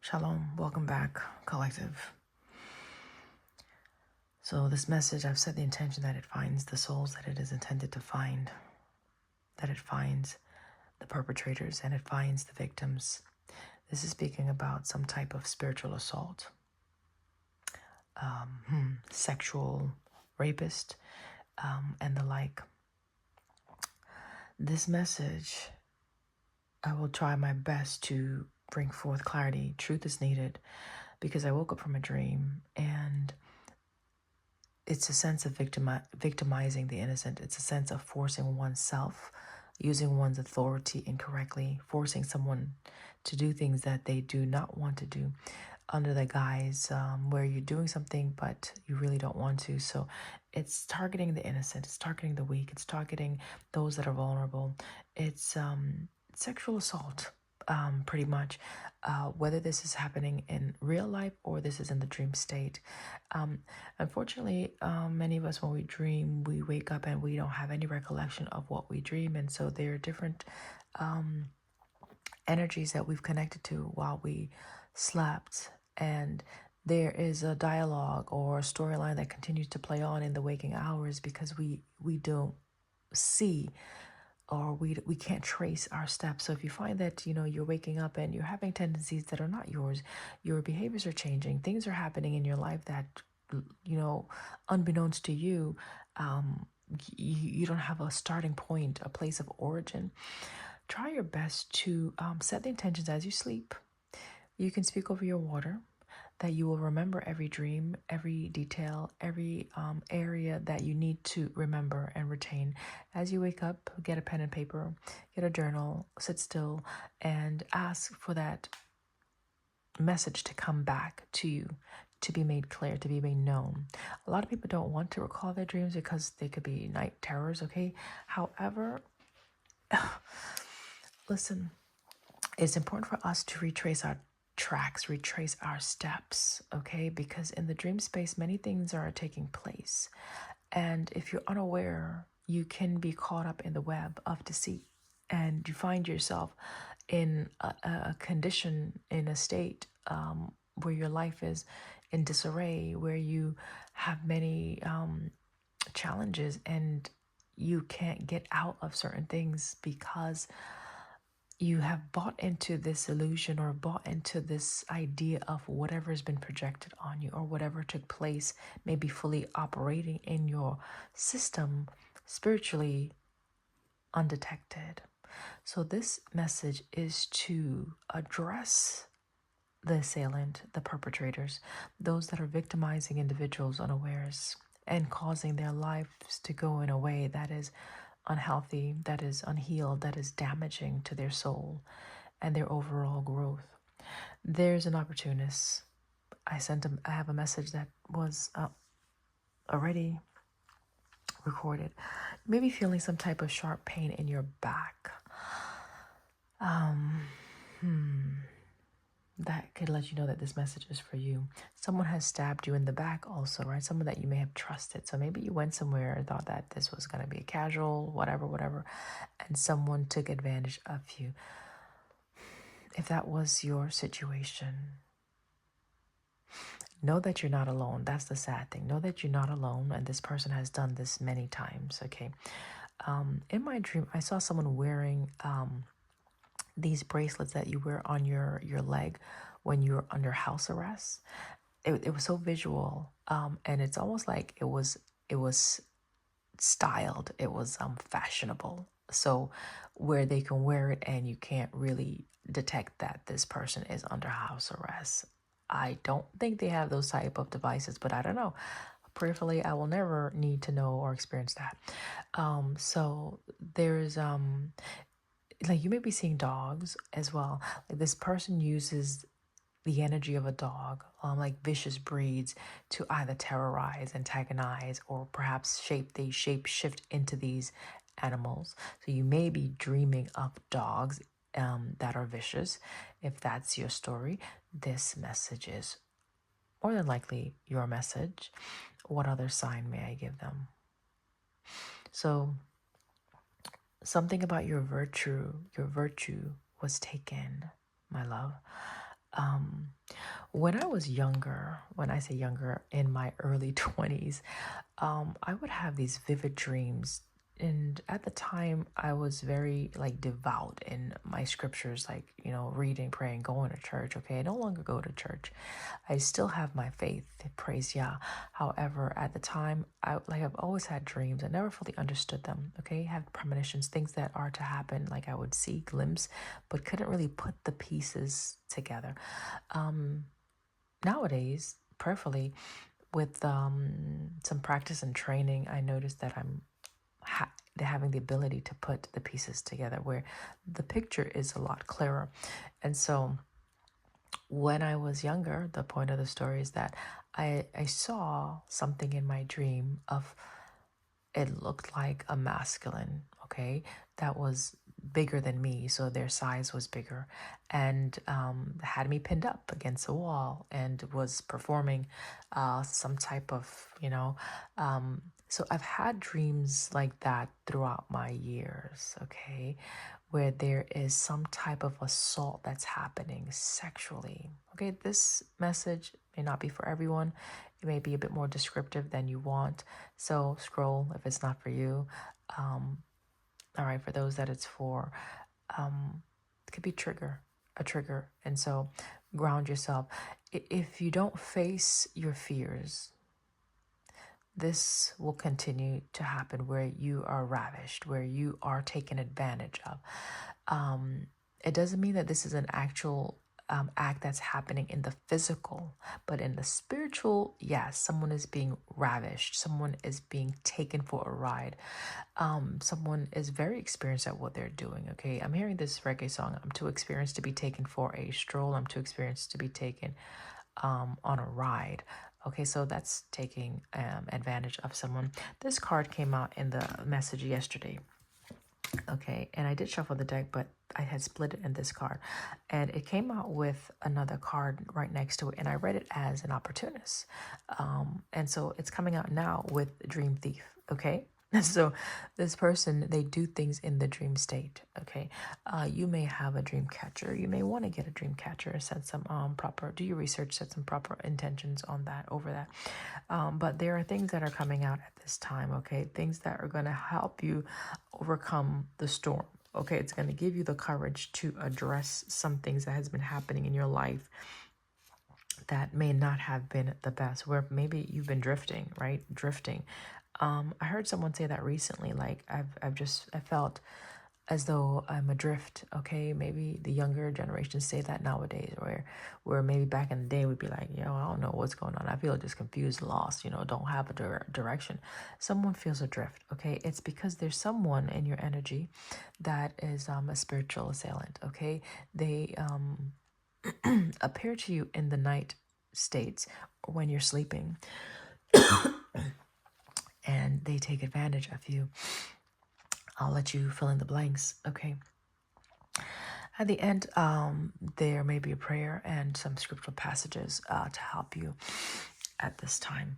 Shalom, welcome back, collective. So this message, I've set the intention that it finds the souls that it is intended to find, that it finds the perpetrators and it finds the victims. This is speaking about some type of spiritual assault, sexual rapist, and the like. This message, I will try my best to bring forth clarity. Truth is needed because I woke up from a dream and it's a sense of victimizing the innocent. It's a sense of forcing oneself, using one's authority incorrectly, forcing someone to do things that they do not want to do under the guise where you're doing something but you really don't want to. So it's targeting the innocent, it's targeting the weak, it's targeting those that are vulnerable. It's sexual assault, pretty much, whether this is happening in real life or this is in the dream state. Unfortunately, many of us, when we dream, we wake up and we don't have any recollection of what we dream. And so there are different energies that we've connected to while we slept. And there is a dialogue or a storyline that continues to play on in the waking hours because we don't see, or we can't trace our steps. So if you find that, you're waking up and you're having tendencies that are not yours, your behaviors are changing, things are happening in your life that, unbeknownst to you, you don't have a starting point, a place of origin. Try your best to set the intentions as you sleep. You can speak over your water that you will remember every dream, every detail, every area that you need to remember and retain. As you wake up, get a pen and paper, get a journal, sit still, and ask for that message to come back to you, to be made clear, to be made known. A lot of people don't want to recall their dreams because they could be night terrors, okay? However, listen, it's important for us to retrace our tracks, retrace our steps, okay? Because in the dream space, many things are taking place. And if you're unaware, you can be caught up in the web of deceit. And you find yourself in a condition, in a state where your life is in disarray, where you have many challenges and you can't get out of certain things because you have bought into this illusion or bought into this idea of whatever has been projected on you or whatever took place may be fully operating in your system spiritually undetected. So this message is to address the assailant, the perpetrators, those that are victimizing individuals unawares and causing their lives to go in a way that is unhealthy, that is unhealed, that is damaging to their soul and their overall growth. There's an opportunist. I have a message that was already recorded. Maybe feeling some type of sharp pain in your back. That could let you know that this message is for you. Someone has stabbed you in the back also, right? Someone that you may have trusted. So maybe you went somewhere and thought that this was going to be a casual, whatever, and someone took advantage of you. If that was your situation, know that you're not alone. That's the sad thing. Know that you're not alone, and this person has done this many times, okay? In my dream, I saw someone wearing these bracelets that you wear on your leg when you're under house arrest. It was so visual, and it's almost like it was styled. It was fashionable. So where they can wear it and you can't really detect that this person is under house arrest. I don't think they have those type of devices, but I don't know. Prayerfully, I will never need to know or experience that. So there's like you may be seeing dogs as well. Like this person uses the energy of a dog, like vicious breeds, to either terrorize, antagonize, or perhaps shape shift into these animals. So you may be dreaming of dogs that are vicious. If that's your story, this message is more than likely your message. What other sign may I give them? So something about your virtue was taken, my love. When I was younger, when I say younger, in my early 20s, I would have these vivid dreams. And at the time, I was very like devout in my scriptures, like, reading, praying, going to church. Okay. I no longer go to church. I still have my faith, praise Yah. However, at the time, I've always had dreams. I never fully understood them. Okay. Had premonitions, things that are to happen. Like I would see glimpse, but couldn't really put the pieces together. Nowadays, prayerfully, with some practice and training, I noticed that I'm having the ability to put the pieces together where the picture is a lot clearer. And so when I was younger, the point of the story is that I saw something in my dream of, it looked like a masculine, okay, that was bigger than me, so their size was bigger, and had me pinned up against a wall and was performing some type of, so I've had dreams like that throughout my years, okay, where there is some type of assault that's happening sexually. Okay, this message may not be for everyone. It may be a bit more descriptive than you want. So scroll if it's not for you. All right, for those that it's for, it could be a trigger. And so ground yourself. If you don't face your fears, this will continue to happen where you are ravished, where you are taken advantage of. It doesn't mean that this is an actual act that's happening in the physical, but in the spiritual, yes, someone is being ravished, someone is being taken for a ride, someone is very experienced at what they're doing. Okay, I'm hearing this reggae song. I'm too experienced to be taken for a stroll. I'm too experienced to be taken on a ride. Okay, so that's taking advantage of someone. This card came out in the message yesterday. Okay, and I did shuffle the deck, but I had split it in this card. And it came out with another card right next to it, and I read it as an opportunist. And so it's coming out now with Dream Thief, okay? So this person, they do things in the dream state, okay? You may have a dream catcher. You may want to get a dream catcher, set some do your research, set some proper intentions on that, over that. But there are things that are coming out at this time, okay? Things that are going to help you overcome the storm, okay? It's going to give you the courage to address some things that has been happening in your life that may not have been the best, where maybe you've been drifting, right? Drifting. I heard someone say that recently, like I felt as though I'm adrift. Okay, maybe the younger generation say that nowadays, where maybe back in the day we'd be like, I don't know what's going on. I feel just confused, lost. Don't have a direction. Someone feels adrift. Okay, it's because there's someone in your energy that is a spiritual assailant. Okay, they appear to you in the night states when you're sleeping, and they take advantage of you. I'll let you fill in the blanks. Okay. At the end, there may be a prayer and some scriptural passages to help you at this time.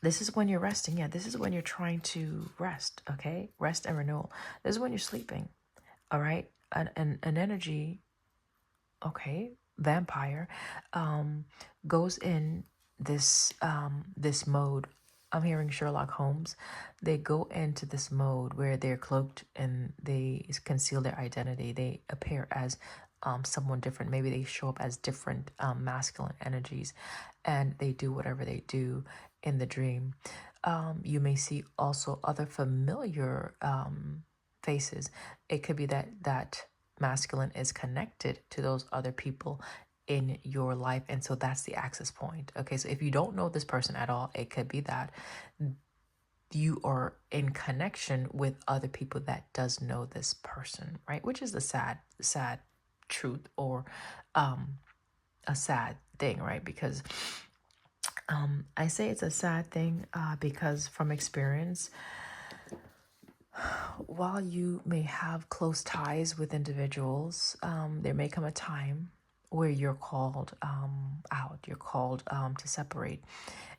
This is when you're resting. Yeah, this is when you're trying to rest. Okay, rest and renewal. This is when you're sleeping. All right, an energy. Okay, vampire goes in this mode. I'm hearing Sherlock Holmes. They go into this mode where they're cloaked and they conceal their identity. They appear as someone different. Maybe they show up as different masculine energies, and they do whatever they do in the dream. You may see also other familiar faces. It could be that masculine is connected to those other people in your life, and so that's the access point. Okay, so if you don't know this person at all, it could be that you are in connection with other people that does know this person, right? Which is the sad truth, or a sad thing, right? Because I say it's a sad thing because from experience, while you may have close ties with individuals, there may come a time where you're called out, you're called to separate.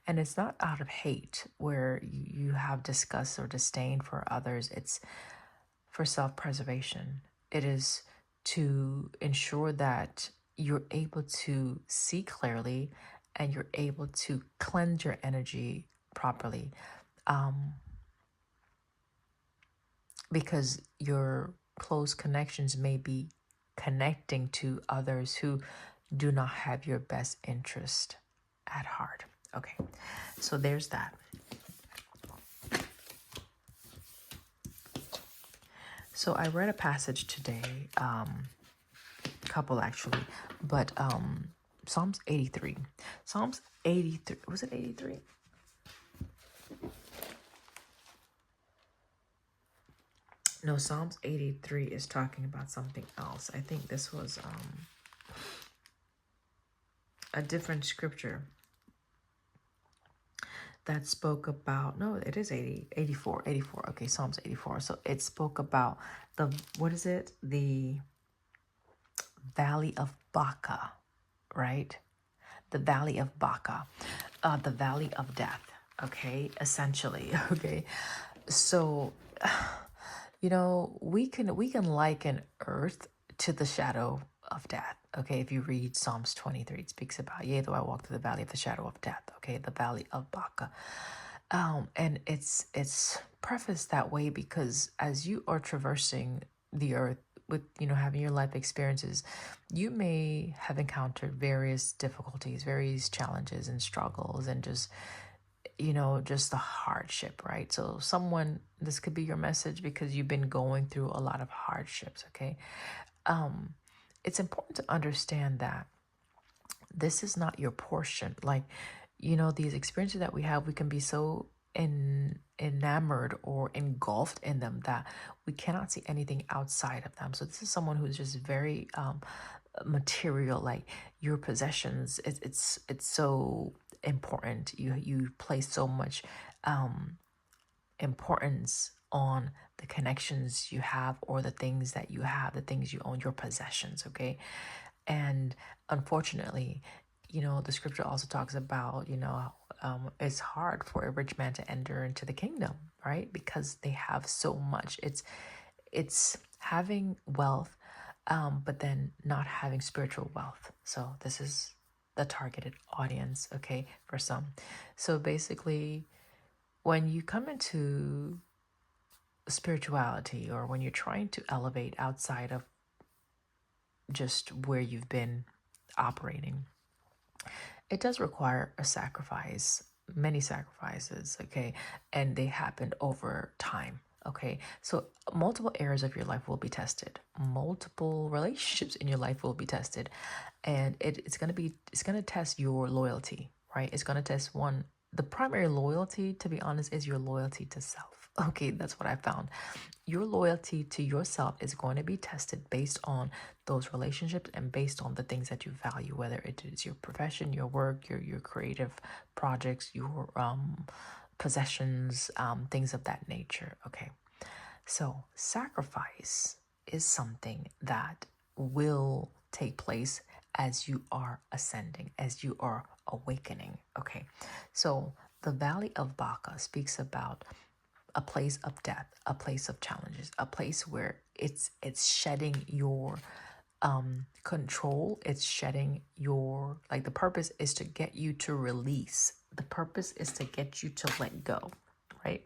And it's not out of hate where you have disgust or disdain for others. It's for self-preservation. It is to ensure that you're able to see clearly and you're able to cleanse your energy properly. Um, because your close connections may be connecting to others who do not have your best interest at heart. Okay, so there's that. So I read a passage today, couple actually, but Psalms 83. Psalms 83, was it 83? No, Psalms 83 is talking about something else. I think this was a different scripture that spoke about, no, it is 84. Okay, Psalms 84. So it spoke about what is it? The Valley of Baca, right? The Valley of Baca, the Valley of Death, okay, essentially, okay? So, we can liken earth to the shadow of death. Okay, if you read Psalms 23, it speaks about, yea, though I walk through the valley of the shadow of death. Okay, the Valley of Baca. And it's prefaced that way because as you are traversing the earth with, having your life experiences, you may have encountered various difficulties, various challenges and struggles, and just the hardship, right? So this could be your message because you've been going through a lot of hardships, okay? It's important to understand that this is not your portion. Like, these experiences that we have, we can be so enamored or engulfed in them that we cannot see anything outside of them. So this is someone who's just very material, like your possessions. It's so important. You place so much importance on the connections you have or the things that you have, the things you own, your possessions, okay? And unfortunately, the scripture also talks about, it's hard for a rich man to enter into the kingdom, right? Because they have so much. It's having wealth, but then not having spiritual wealth. So this is the targeted audience, okay, for some. So basically, when you come into spirituality or when you're trying to elevate outside of just where you've been operating, it does require a sacrifice, many sacrifices, okay? And they happened over time, okay? So multiple areas of your life will be tested. Multiple relationships in your life will be tested. And it's going to test your loyalty, right? It's going to test the primary loyalty, to be honest, is your loyalty to self. Okay, that's what I found. Your loyalty to yourself is going to be tested based on those relationships and based on the things that you value, whether it is your profession, your work, your creative projects, your possessions, things of that nature. Okay, so sacrifice is something that will take place as you are ascending, as you are awakening. Okay, so the Valley of Baca speaks about a place of death, a place of challenges, a place where it's shedding your control. It's shedding your, like, the purpose is to get you to release. The purpose is to get you to let go, right?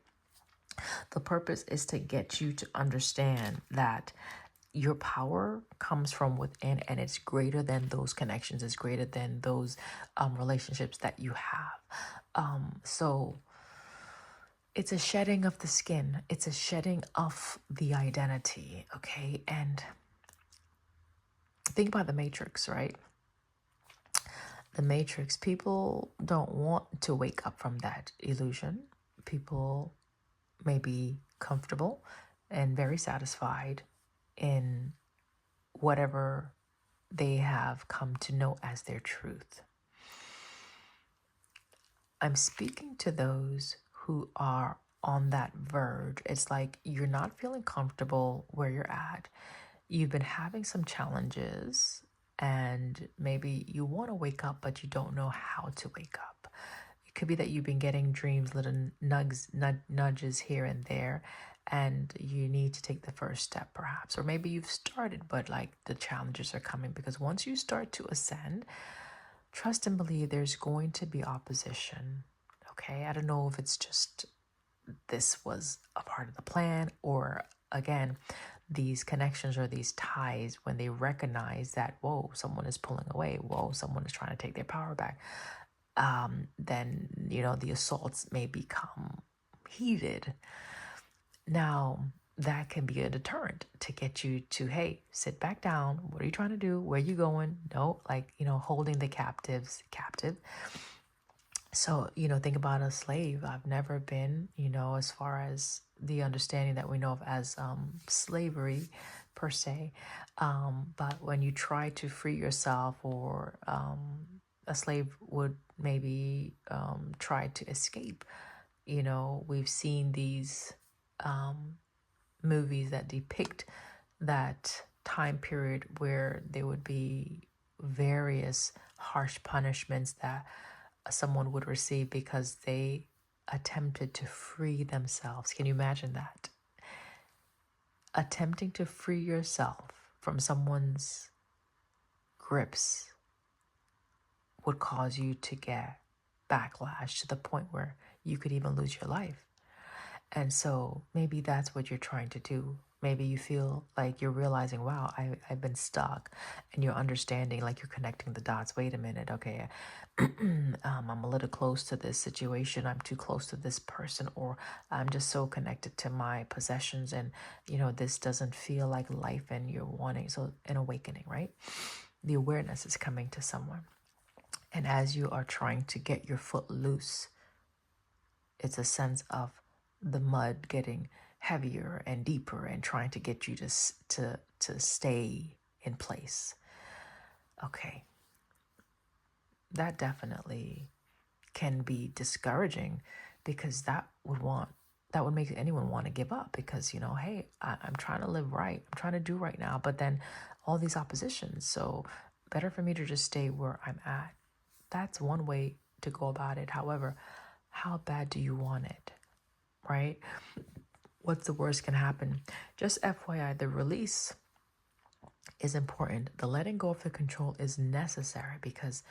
The purpose is to get you to understand that your power comes from within, and it's greater than those connections. It's greater than those relationships that you have. So it's a shedding of the skin. It's a shedding of the identity, okay? And think about the Matrix, right? The Matrix, people don't want to wake up from that illusion. People may be comfortable and very satisfied in whatever they have come to know as their truth. I'm speaking to those who are on that verge. It's like you're not feeling comfortable where you're at. You've been having some challenges, and maybe you want to wake up, but you don't know how to wake up. It could be that you've been getting dreams, little nudges here and there, and you need to take the first step perhaps, or maybe you've started but like the challenges are coming, because once you start to ascend, trust and believe there's going to be opposition. Okay, I don't know if it's just this was a part of the plan, or again, these connections or these ties, when they recognize that, whoa, someone is pulling away, whoa, someone is trying to take their power back, then, the assaults may become heated. Now, that can be a deterrent to get you to, hey, sit back down. What are you trying to do? Where are you going? No, like, holding the captives captive. So, think about a slave. I've never been, as far as the understanding that we know of as slavery per se. But when you try to free yourself, or a slave would maybe try to escape, we've seen these movies that depict that time period where there would be various harsh punishments that someone would receive because they attempted to free themselves. Can you imagine that? Attempting to free yourself from someone's grips would cause you to get backlash to the point where you could even lose your life. And so maybe that's what you're trying to do. Maybe you feel like you're realizing, wow, I've been stuck, and you're understanding, like you're connecting the dots. Wait a minute, okay, I'm a little close to this situation. I'm too close to this person, or I'm just so connected to my possessions, and this doesn't feel like life, and you're wanting, so an awakening, right? The awareness is coming to someone. And as you are trying to get your foot loose, it's a sense of the mud getting heavier and deeper and trying to get you to stay in place. Okay. That definitely can be discouraging, because that would make anyone want to give up, because, hey, I'm trying to live right. I'm trying to do right now, but then all these oppositions. So better for me to just stay where I'm at. That's one way to go about it. However, how bad do you want it? Right? What's the worst can happen? Just FYI, the release is important. The letting go of the control is necessary because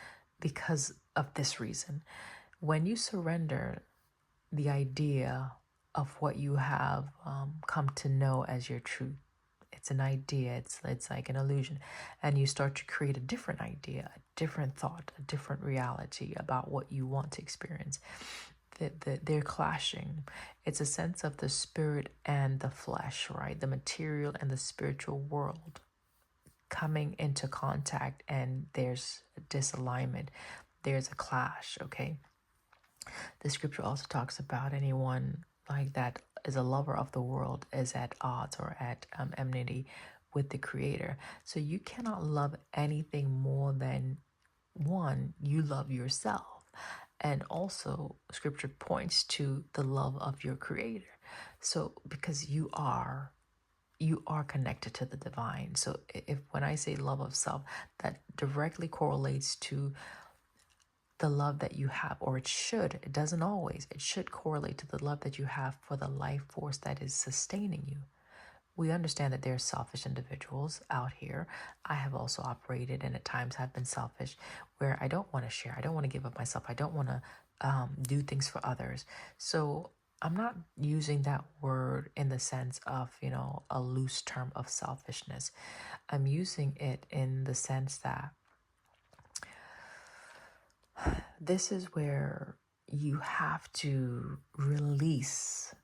of this reason. When you surrender the idea of what you have come to know as your truth, it's an idea, it's like an illusion, and you start to create a different idea, a different thought, a different reality about what you want to experience. They're clashing. It's a sense of the spirit and the flesh, right? The material and the spiritual world coming into contact, and there's a disalignment. There's a clash, okay? The scripture also talks about anyone like that is a lover of the world is at odds or at enmity with the Creator. So you cannot love anything more than, one, you love yourself. And also, scripture points to the love of your Creator. So because you are connected to the divine. So if when I say love of self, that directly correlates to the love that you have, or it doesn't always, it should correlate to the love that you have for the life force that is sustaining you. We understand that there are selfish individuals out here. I have also operated, and at times have been selfish, where I don't want to share. I don't want to give up myself. I don't want to do things for others. So I'm not using that word in the sense of, a loose term of selfishness. I'm using it in the sense that this is where you have to release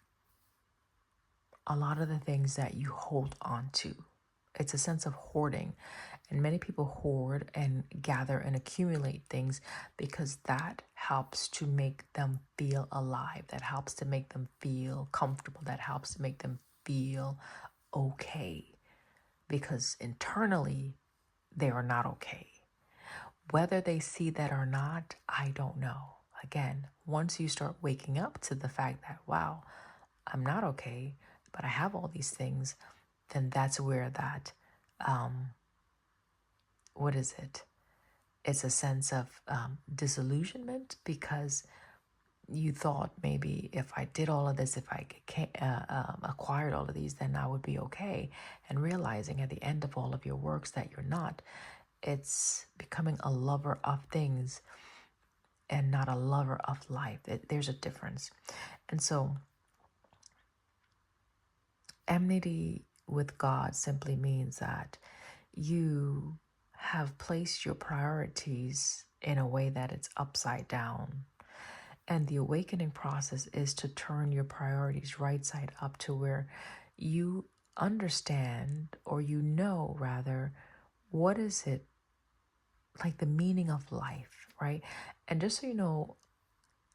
a lot of the things that you hold on to. It's a sense of hoarding. And many people hoard and gather and accumulate things because that helps to make them feel alive. That helps to make them feel comfortable. That helps to make them feel okay. Because internally, they are not okay. Whether they see that or not, I don't know. Again, once you start waking up to the fact that, wow, I'm not okay, but I have all these things, then that's where that, what is it? It's a sense of disillusionment, because you thought maybe if I did all of this, if I acquired all of these, then I would be okay. And realizing at the end of all of your works that you're not. It's becoming a lover of things and not a lover of life. There's a difference. And so enmity with God simply means that you have placed your priorities in a way that it's upside down. And the awakening process is to turn your priorities right side up to where you understand, or you know rather, what is it like the meaning of life, right? And just so you know,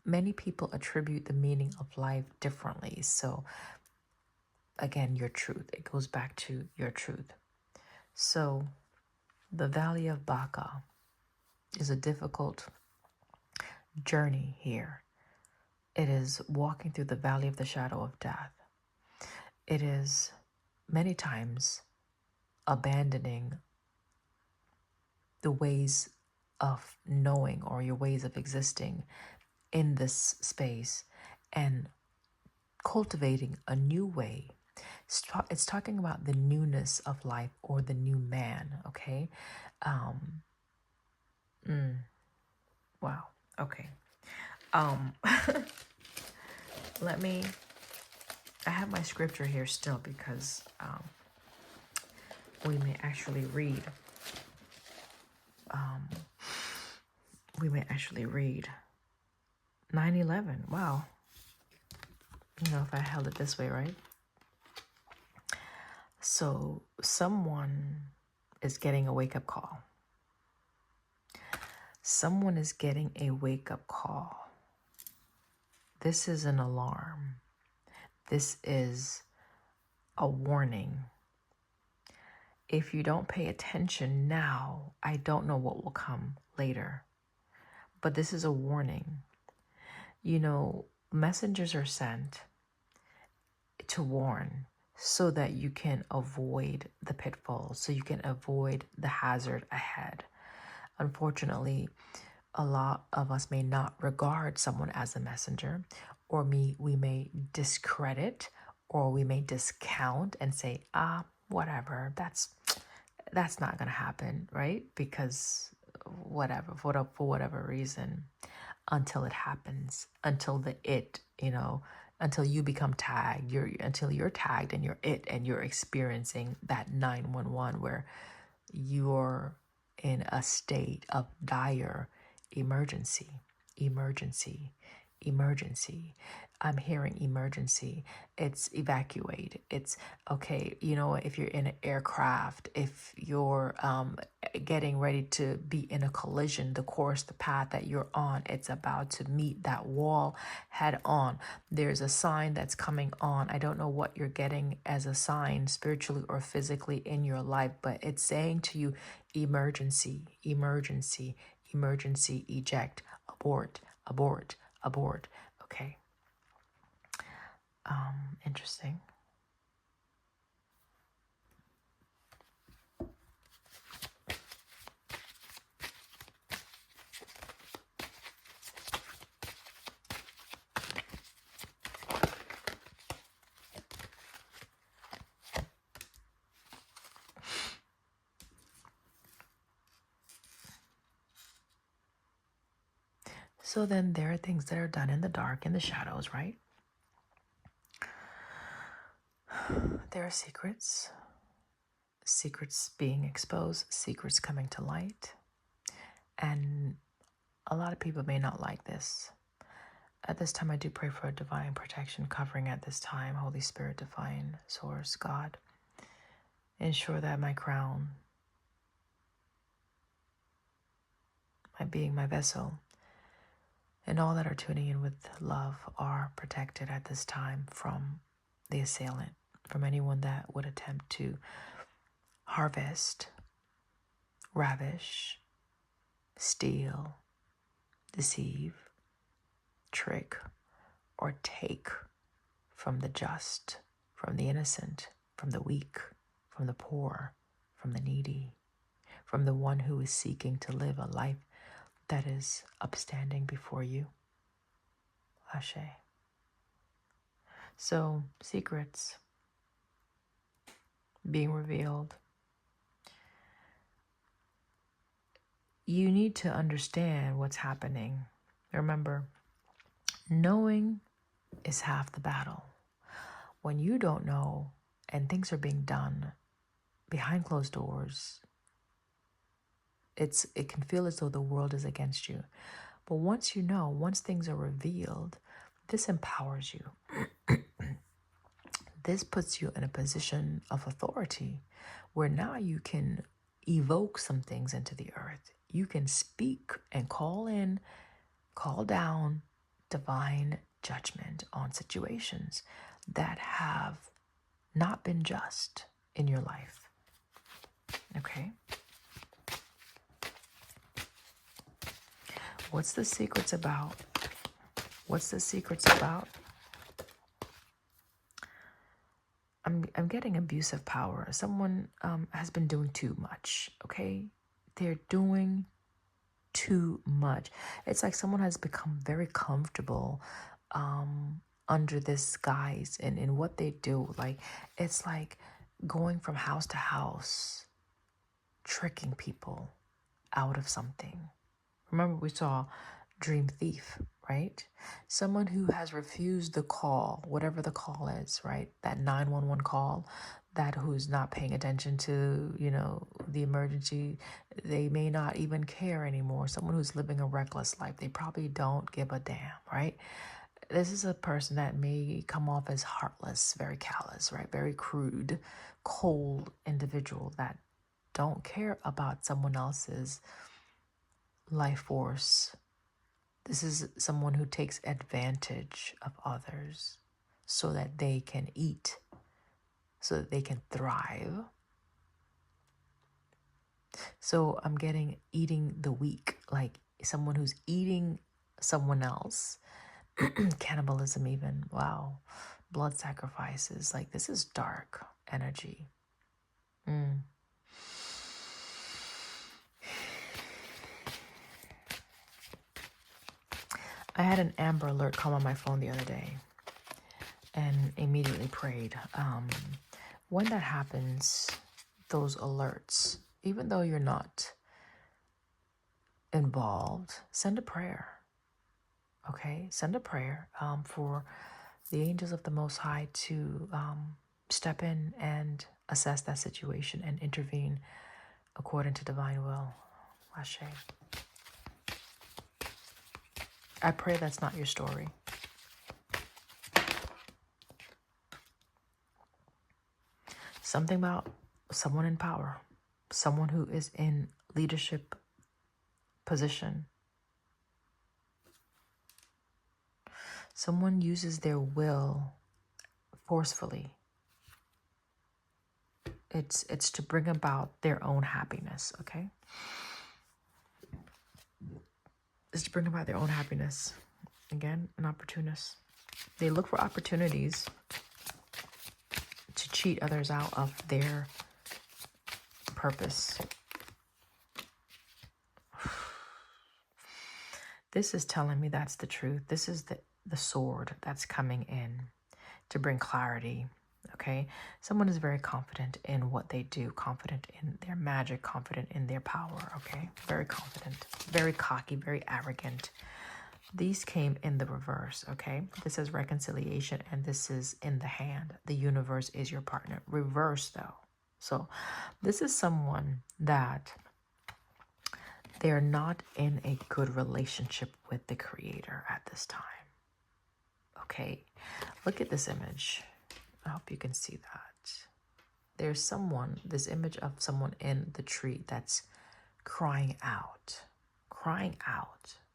many people attribute the meaning of life differently. So again, your truth, it goes back to your truth. So the Valley of Baca is a difficult journey here. It is walking through the valley of the shadow of death. It is many times abandoning the ways of knowing or your ways of existing in this space and cultivating a new way. It's talking about the newness of life or the new man, okay? Wow, okay. I have my scripture here still because we may actually read. We may actually read 9:11. Wow. You know, if I held it this way, right? So someone is getting a wake-up call. Someone is getting a wake-up call. This is an alarm. This is a warning. If you don't pay attention now, I don't know what will come later. But this is a warning. You know, messengers are sent to warn so that you can avoid the pitfalls, so you can avoid the hazard ahead. Unfortunately, a lot of us may not regard someone as a messenger, or we may discredit, or we may discount and say, whatever, that's not going to happen, right? Because whatever, for whatever reason, until it happens, until until you become tagged, until you're tagged and you're it, and you're experiencing that 911 where you're in a state of dire emergency. I'm hearing emergency. It's evacuate. It's okay. You know, if you're in an aircraft, if you're getting ready to be in a collision, the path that you're on, it's about to meet that wall head on. There's a sign that's coming on. I don't know what you're getting as a sign spiritually or physically in your life, but it's saying to you, emergency, eject, abort. Okay. Interesting. So then there are things that are done in the dark, in the shadows, right? There are secrets being exposed, secrets coming to light. And a lot of people may not like this. At this time, I do pray for a divine protection covering at this time. Holy Spirit, divine source, God, ensure that my crown, my being, my vessel, and all that are tuning in with love are protected at this time from the assailant, from anyone that would attempt to harvest, ravish, steal, deceive, trick, or take from the just, from the innocent, from the weak, from the poor, from the needy, from the one who is seeking to live a life that is upstanding before you. Ashe. So, secrets being revealed. You need to understand what's happening. Remember, knowing is half the battle. When you don't know and things are being done behind closed doors, it can feel as though the world is against you. But once you know, once things are revealed, this empowers you. This puts you in a position of authority where now you can evoke some things into the earth. You can speak and call down divine judgment on situations that have not been just in your life. Okay? What's the secrets about? What's the secrets about? I'm getting abusive power. Someone has been doing too much, okay? They're doing too much. It's like someone has become very comfortable under this guise and in what they do. Like, it's like going from house to house, tricking people out of something. Remember, we saw Dream Thief, right? Someone who has refused the call, whatever the call is, right? That 911 call, that who's not paying attention to, the emergency. They may not even care anymore. Someone who's living a reckless life. They probably don't give a damn, right? This is a person that may come off as heartless, very callous, right? Very crude, cold individual that don't care about someone else's life force. This is someone who takes advantage of others so that they can eat, so that they can thrive. So I'm getting eating the weak, like someone who's eating someone else. Cannibalism even. Wow. Blood sacrifices. Like, this is dark energy. I had an Amber Alert come on my phone the other day and immediately prayed. When that happens, those alerts, even though you're not involved, send a prayer. Okay? Send a prayer for the angels of the Most High to step in and assess that situation and intervene according to divine will. Ashe. I pray that's not your story. Something about someone in power, someone who is in leadership position. Someone uses their will forcefully. It's to bring about their own happiness, okay? It's to bring about their own happiness. Again, an opportunist. They look for opportunities to cheat others out of their purpose. This is telling me that's the truth. This is the sword that's coming in to bring clarity, okay? Someone is very confident in what they do, confident in their magic, confident in their power, okay? Very confident, very cocky, very arrogant. These came in the reverse, okay? This is reconciliation, and this is in the hand. The universe is your partner. Reverse, though. So this is someone that they're not in a good relationship with the Creator at this time. Okay, look at this image. I hope you can see that. There's someone, this image of someone in the tree that's crying out,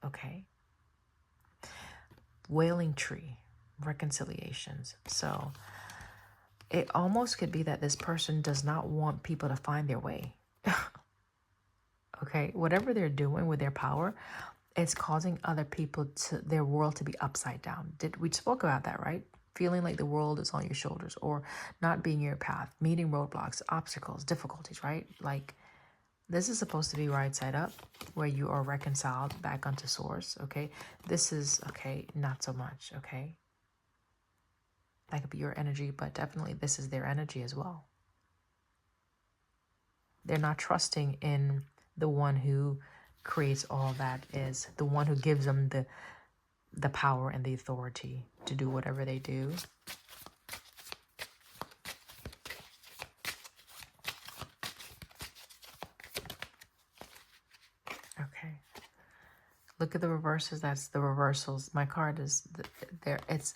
okay? Wailing tree, reconciliations. So it almost could be that this person does not want people to find their way. Okay, whatever they're doing with their power, it's causing other people their world to be upside down. We spoke about that, right? Feeling like the world is on your shoulders, or not being your path, meeting roadblocks, obstacles, difficulties, right? Like This is supposed to be right side up, where you are reconciled back onto source, okay? This is, okay, not so much, okay? That could be your energy, but definitely this is their energy as well. They're not trusting in the one who creates all that is, the one who gives them the power and the authority to do whatever they do. Okay. Look at the reverses. That's the reversals. My card is there. It's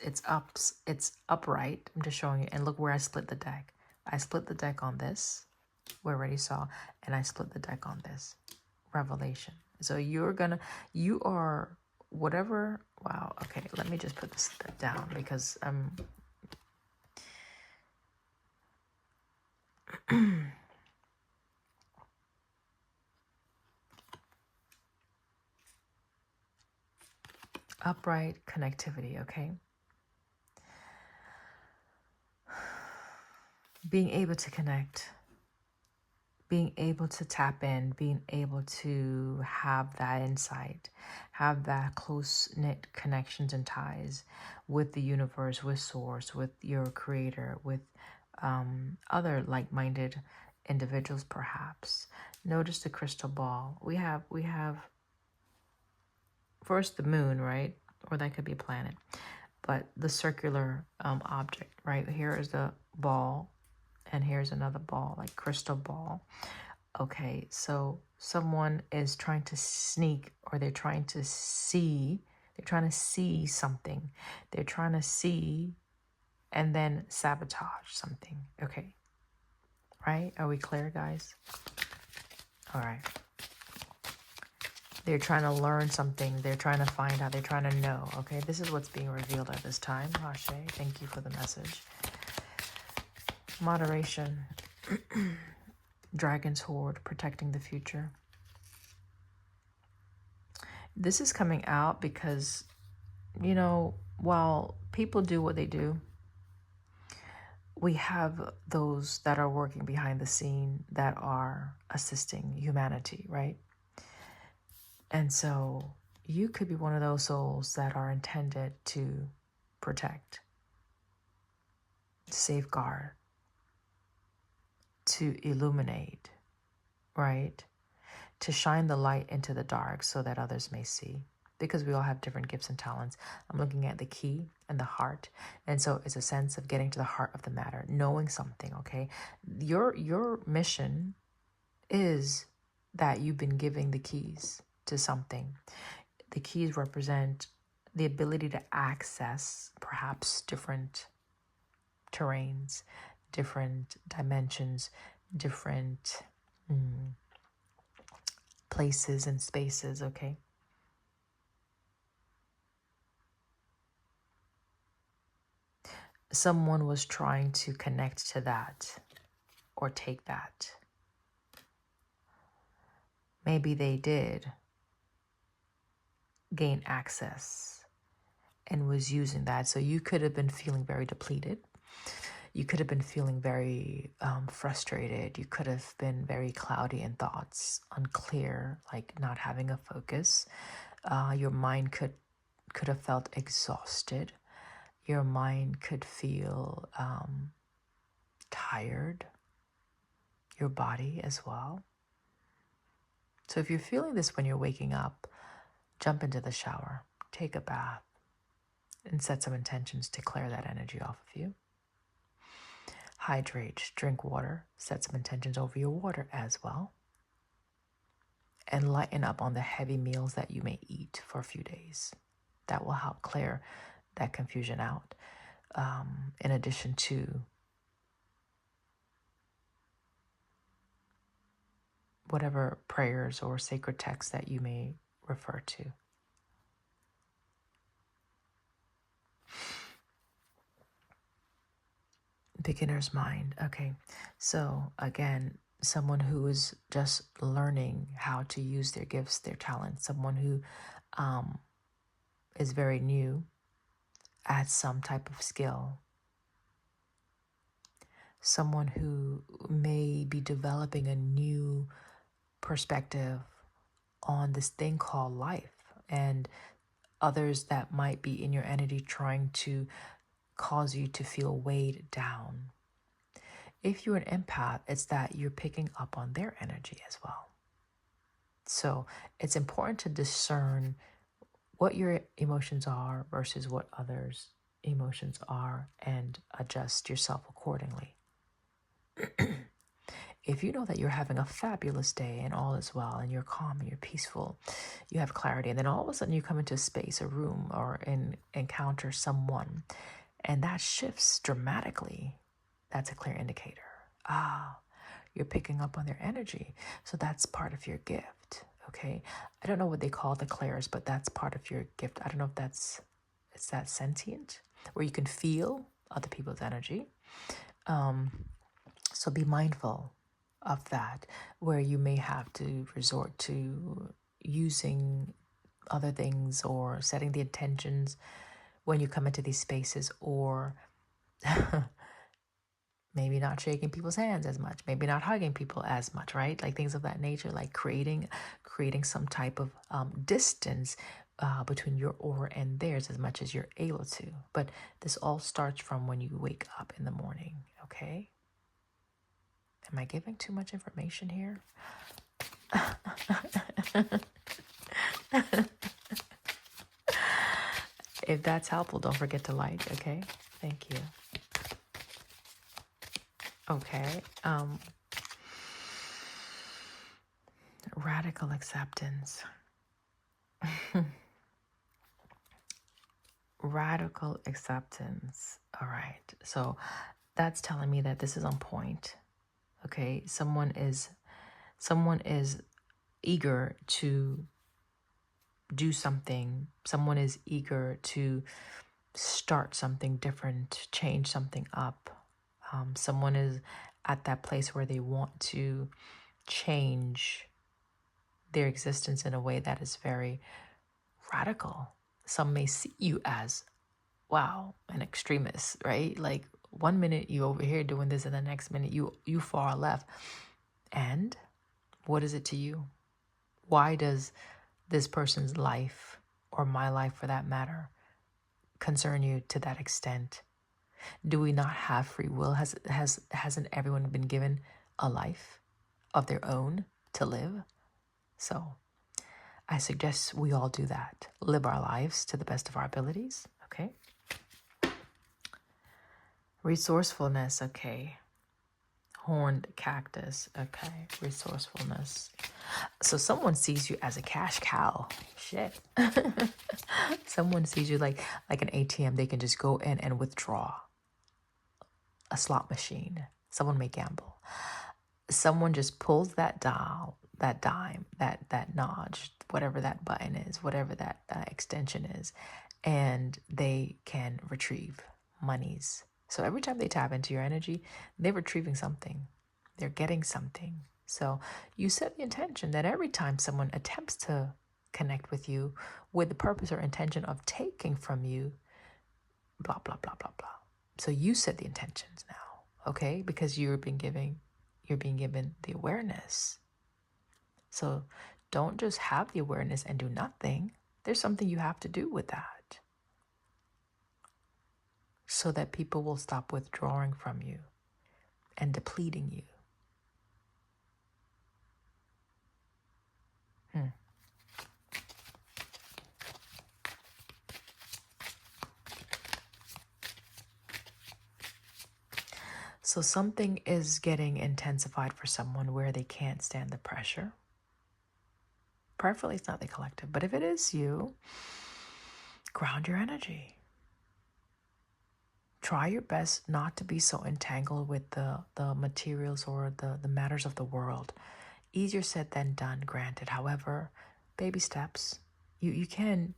upright. I'm just showing you. And look where I split the deck. I split the deck on this. We already saw. And I split the deck on this. Revelation. So you are whatever. Wow. Okay. Let me just put this down because I'm. Upright connectivity, okay? Being able to connect, being able to tap in, being able to have that insight, have that close-knit connections and ties with the universe, with source, with your creator, with other like-minded individuals perhaps. Notice the crystal ball. We have first the moon, right? Or that could be a planet. But the circular object, right? Here is the ball, and here's another ball, like crystal ball. Okay, so someone is trying to sneak, or they're trying to see something. They're trying to see and then sabotage something. Okay, right? Are we clear, guys? All right. They're trying to learn something. They're trying to find out. They're trying to know. Okay, this is what's being revealed at this time. Hashe, thank you for the message. Moderation. Dragon's Hoard, protecting the future. This is coming out because, you know, while people do what they do, we have those that are working behind the scene that are assisting humanity, right? And so you could be one of those souls that are intended to protect, safeguard, to illuminate, right? To shine the light into the dark so that others may see. Because we all have different gifts and talents. I'm looking at the key and the heart. And so it's a sense of getting to the heart of the matter, knowing something, okay? Your mission is that you've been giving the keys to something. The keys represent the ability to access perhaps different terrains, different dimensions, different places and spaces, okay? Someone was trying to connect to that or take that. Maybe they did gain access and was using that. So you could have been feeling very depleted. You could have been feeling very frustrated. You could have been very cloudy in thoughts, unclear, like not having a focus. Your mind could have felt exhausted. Your mind could feel tired. Your body as well. So if you're feeling this when you're waking up, jump into the shower, take a bath, and set some intentions to clear that energy off of you. Hydrate, drink water, set some intentions over your water as well. And lighten up on the heavy meals that you may eat for a few days. That will help clear that confusion out. In addition to whatever prayers or sacred texts that you may refer to. Beginner's mind. Okay, so again, someone who is just learning how to use their gifts, their talents, someone who is very new at some type of skill, someone who may be developing a new perspective on this thing called life, and others that might be in your energy trying to cause you to feel weighed down. If you're an empath, it's that you're picking up on their energy as well. So it's important to discern what your emotions are versus what others' emotions are and adjust yourself accordingly. If you know that you're having a fabulous day and all is well and you're calm and you're peaceful, you have clarity, and then all of a sudden you come into a space, a room, or encounter someone, and that shifts dramatically, that's a clear indicator. You're picking up on their energy. So that's part of your gift, okay? I don't know what they call the clairs, but that's part of your gift. I don't know if it's that sentient, where you can feel other people's energy. So be mindful of that, where you may have to resort to using other things or setting the intentions when you come into these spaces, or maybe not shaking people's hands as much, maybe not hugging people as much, right? Like things of that nature, like creating some type of distance between your aura and theirs as much as you're able to. But this all starts from when you wake up in the morning, okay? Am I giving too much information here? If that's helpful, don't forget to like, okay? Thank you. Okay. Radical acceptance. Radical acceptance. All right. So that's telling me that this is on point. Okay. Someone is eager to do something. Someone is eager to start something different, change something up. Someone is at that place where they want to change their existence in a way that is very radical. Some may see you as, wow, an extremist, right? Like 1 minute you over here doing this, and the next minute you far left. And what is it to you? Why does this person's life, or my life for that matter, concern you to that extent? Do we not have free will? Hasn't everyone been given a life of their own to live? So I suggest we all do that. Live our lives to the best of our abilities, okay? Resourcefulness, okay. Horned cactus, okay. Resourcefulness. So someone sees you as a cash cow. Shit. Someone sees you like an ATM. They can just go in and withdraw. A slot machine. Someone may gamble. Someone just pulls that dial, that dime, that notch, whatever that button is, whatever that extension is, and they can retrieve monies. So every time they tap into your energy, they're retrieving something. They're getting something. So you set the intention that every time someone attempts to connect with you with the purpose or intention of taking from you, blah, blah, blah, blah, blah. So you set the intentions now, okay? Because you're being given the awareness. So don't just have the awareness and do nothing. There's something you have to do with that, so that people will stop withdrawing from you and depleting you. So something is getting intensified for someone where they can't stand the pressure. Preferably it's not the collective, but if it is you, ground your energy. Try your best not to be so entangled with the materials or the matters of the world. Easier said than done, granted. However, baby steps. You can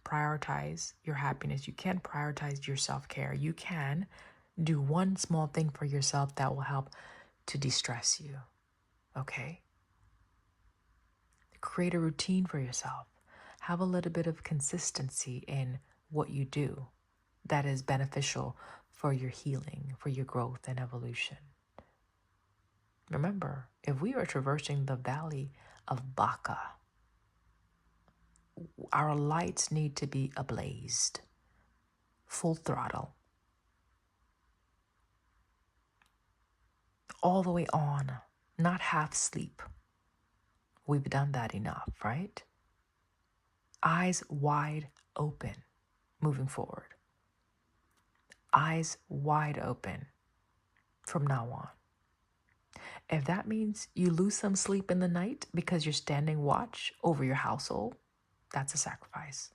prioritize your happiness. You can prioritize your self-care. You can do one small thing for yourself that will help to de-stress you. Okay? Create a routine for yourself. Have a little bit of consistency in what you do that is beneficial for your healing, for your growth and evolution. Remember, if we are traversing the valley of Baca, our lights need to be ablazed, full throttle, all the way on, not half sleep. We've done that enough, right? Eyes wide open, moving forward. Eyes wide open from now on. If that means you lose some sleep in the night because you're standing watch over your household, that's a sacrifice.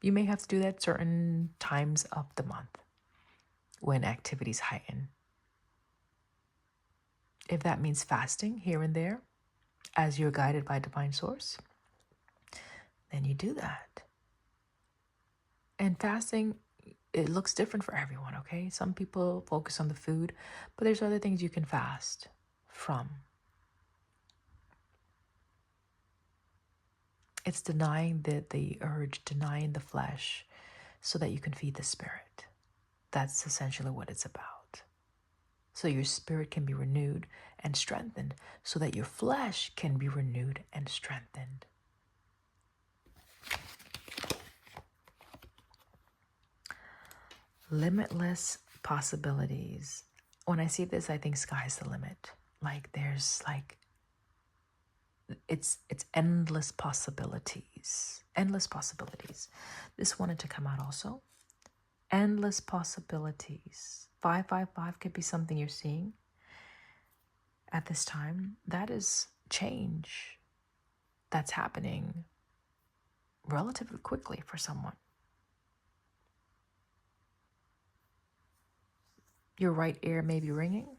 You may have to do that certain times of the month when activities heighten. If that means fasting here and there as you're guided by divine source, then you do that. And fasting, it looks different for everyone, okay? Some people focus on the food, but there's other things you can fast from. It's denying the urge, denying the flesh so that you can feed the spirit. That's essentially what it's about. So your spirit can be renewed and strengthened so that your flesh can be renewed and strengthened. Limitless possibilities. When I see this, I think sky's the limit. It's endless possibilities. Endless possibilities. This wanted to come out also. Endless possibilities. 555 could be something you're seeing at this time. That is change that's happening relatively quickly for someone. Your right ear may be ringing.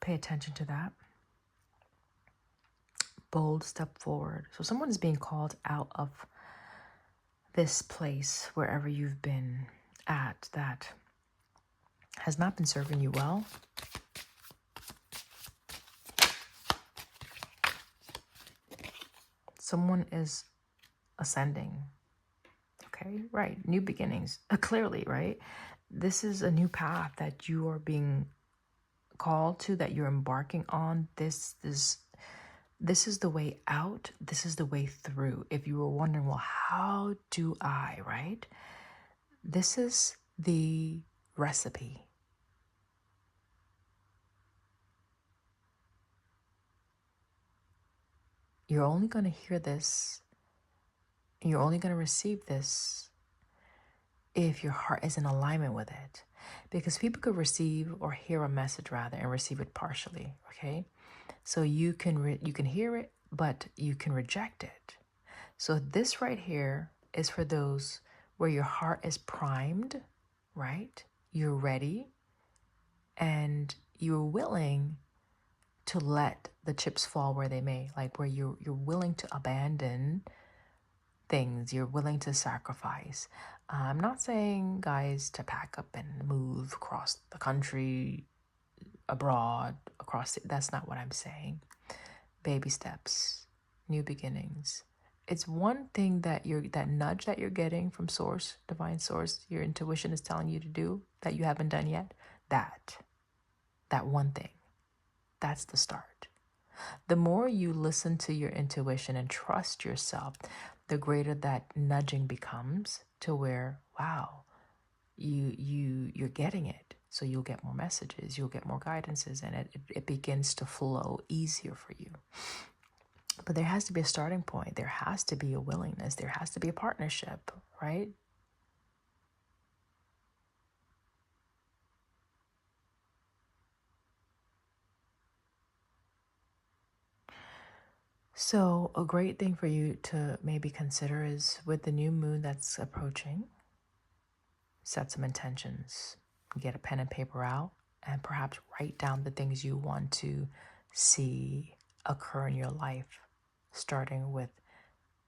Pay attention to that. Bold step forward. So someone is being called out of this place, wherever you've been at, that has not been serving you well. Someone is ascending. Okay, right. New beginnings. Clearly, right? This is a new path that you are being called to, that you're embarking on. This is the way out. This is the way through. If you were wondering, well, how do I, right? This is the recipe. You're only going to hear this, you're only going to receive this if your heart is in alignment with it. Because people could receive or hear a message rather and receive it partially, okay? So you can hear it, but you can reject it. So this right here is for those where your heart is primed, right? You're ready and you're willing to let the chips fall where they may, like where you're willing to abandon things, you're willing to sacrifice. I'm not saying, guys, to pack up and move across the country, abroad, that's not what I'm saying. Baby steps, new beginnings. It's one thing that that nudge that you're getting from source, divine source, your intuition is telling you to do that you haven't done yet. That one thing. That's the start. The more you listen to your intuition and trust yourself, the greater that nudging becomes, to where, wow, you're getting it. So you'll get more messages, you'll get more guidances, and it begins to flow easier for you. But there has to be a starting point. There has to be a willingness. There has to be a partnership, right? So a great thing for you to maybe consider is, with the new moon that's approaching, set some intentions. Get a pen and paper out and perhaps write down the things you want to see occur in your life, starting with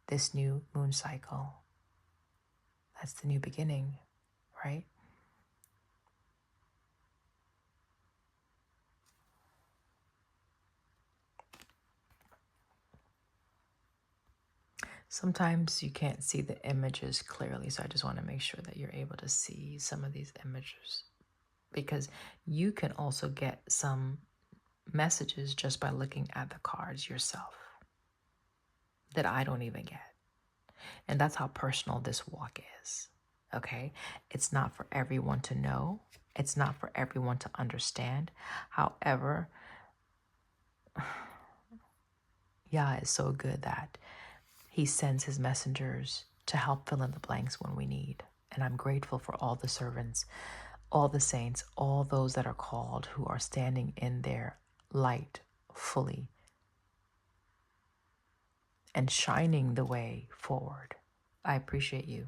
this new moon cycle. That's the new beginning, right? Sometimes you can't see the images clearly, so I just want to make sure that you're able to see some of these images because you can also get some messages just by looking at the cards yourself that I don't even get. And that's how personal this walk is. Okay? It's not for everyone to know. It's not for everyone to understand. However, Yah is so good that he sends his messengers to help fill in the blanks when we need. And I'm grateful for all the servants, all the saints, all those that are called who are standing in their light fully and shining the way forward. I appreciate you.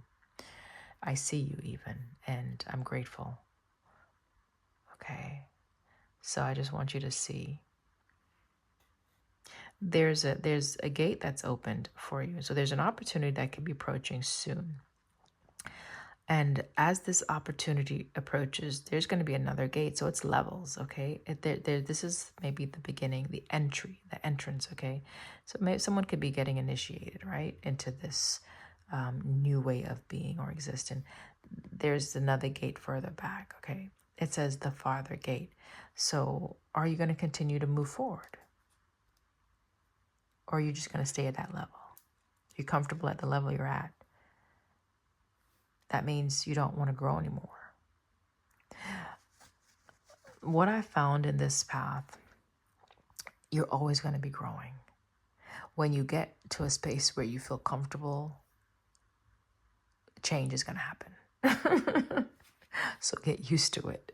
I see you even, and I'm grateful. Okay. So I just want you to see there's a gate that's opened for you. So there's an opportunity that could be approaching soon. And as this opportunity approaches, there's going to be another gate. So it's levels, okay? This is maybe the beginning, the entrance, okay? So maybe someone could be getting initiated, right, into this new way of being or existing. There's another gate further back, okay? It says the farther gate. So are you going to continue to move forward? Or are you just going to stay at that level? You're comfortable at the level you're at. That means you don't want to grow anymore. What I found in this path, you're always going to be growing. When you get to a space where you feel comfortable, change is going to happen. So get used to it.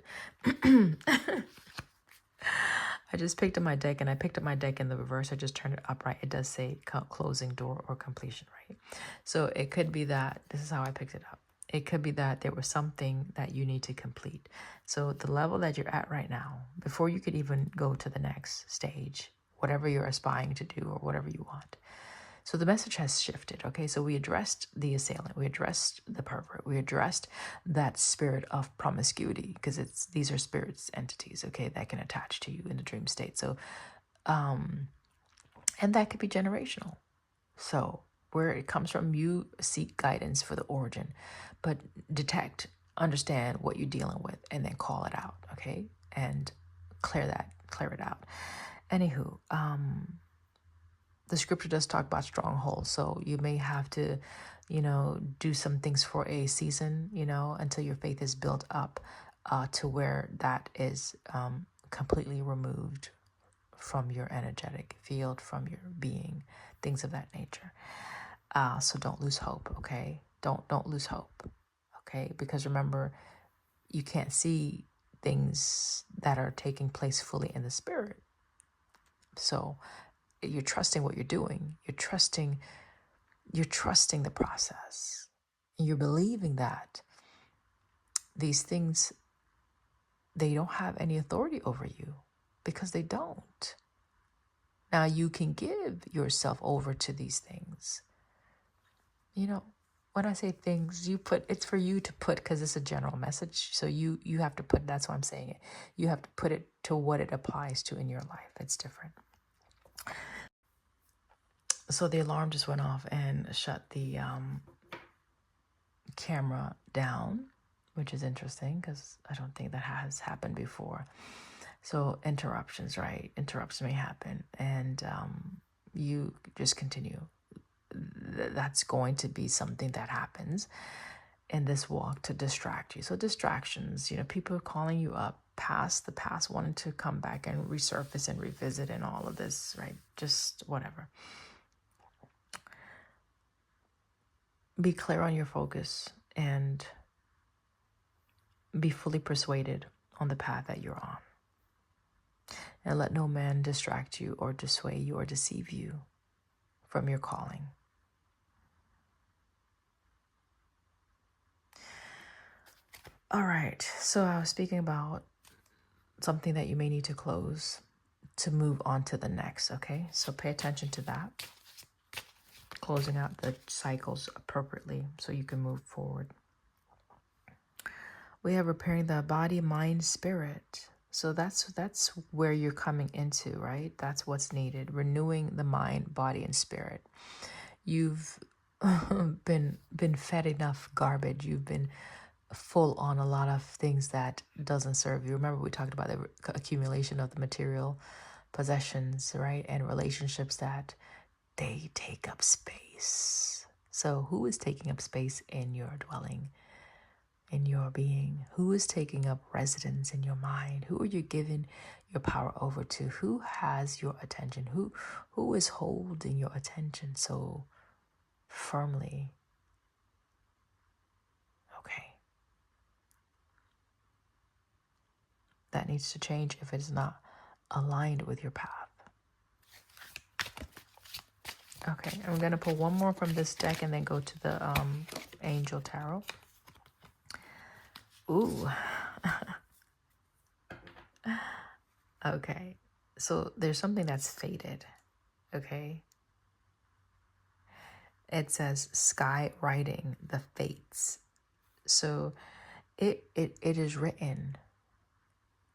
I just picked up my deck, and I picked up my deck in the reverse. I just turned it upright. It does say closing door or completion, right? So it could be that, this is how I picked it up. It could be that there was something that you need to complete. So the level that you're at right now, before you could even go to the next stage, whatever you're aspiring to do or whatever you want. So the message has shifted, okay? So we addressed the assailant. We addressed the pervert. We addressed that spirit of promiscuity, because these are spirits, entities, okay, that can attach to you in the dream state. So, and that could be generational. So where it comes from, you seek guidance for the origin, but detect, understand what you're dealing with, and then call it out, okay? And clear it out. Anywho, the scripture does talk about strongholds, so you may have to, do some things for a season, until your faith is built up to where that is completely removed from your energetic field, from your being, things of that nature. So don't lose hope, okay? Don't lose hope, okay? Because remember, you can't see things that are taking place fully in the spirit. So you're trusting what you're doing. You're trusting the process. You're believing that these things, they don't have any authority over you, because they don't. Now you can give yourself over to these things. When I say things, it's for you to put, because it's a general message. So you have to put, that's why I'm saying it. You have to put it to what it applies to in your life. It's different. So the alarm just went off and shut the camera down, which is interesting because I don't think that has happened before. So interruptions, right? Interruptions may happen, and you just continue. That's going to be something that happens in this walk to distract you. So distractions, people calling you up past the past, wanting to come back and resurface and revisit and all of this, right? Just whatever. Be clear on your focus and be fully persuaded on the path that you're on. And let no man distract you or dissuade you or deceive you from your calling. All right, so I was speaking about something that you may need to close to move on to the next, okay? So pay attention to that. Closing out the cycles appropriately so you can move forward. We have repairing the body, mind, spirit. So that's where you're coming into, right? That's what's needed. Renewing the mind, body, and spirit. You've been fed enough garbage. You've been full on a lot of things that doesn't serve you. Remember we talked about the accumulation of the material possessions, right? And relationships that they take up space. So who is taking up space in your dwelling, in your being? Who is taking up residence in your mind? Who are you giving your power over to? Who has your attention? Who is holding your attention so firmly? Okay. That needs to change if it is not aligned with your path. Okay, I'm going to pull one more from this deck and then go to the Angel Tarot. Ooh. Okay, so there's something that's faded. Okay. It says sky writing the fates. So it is written.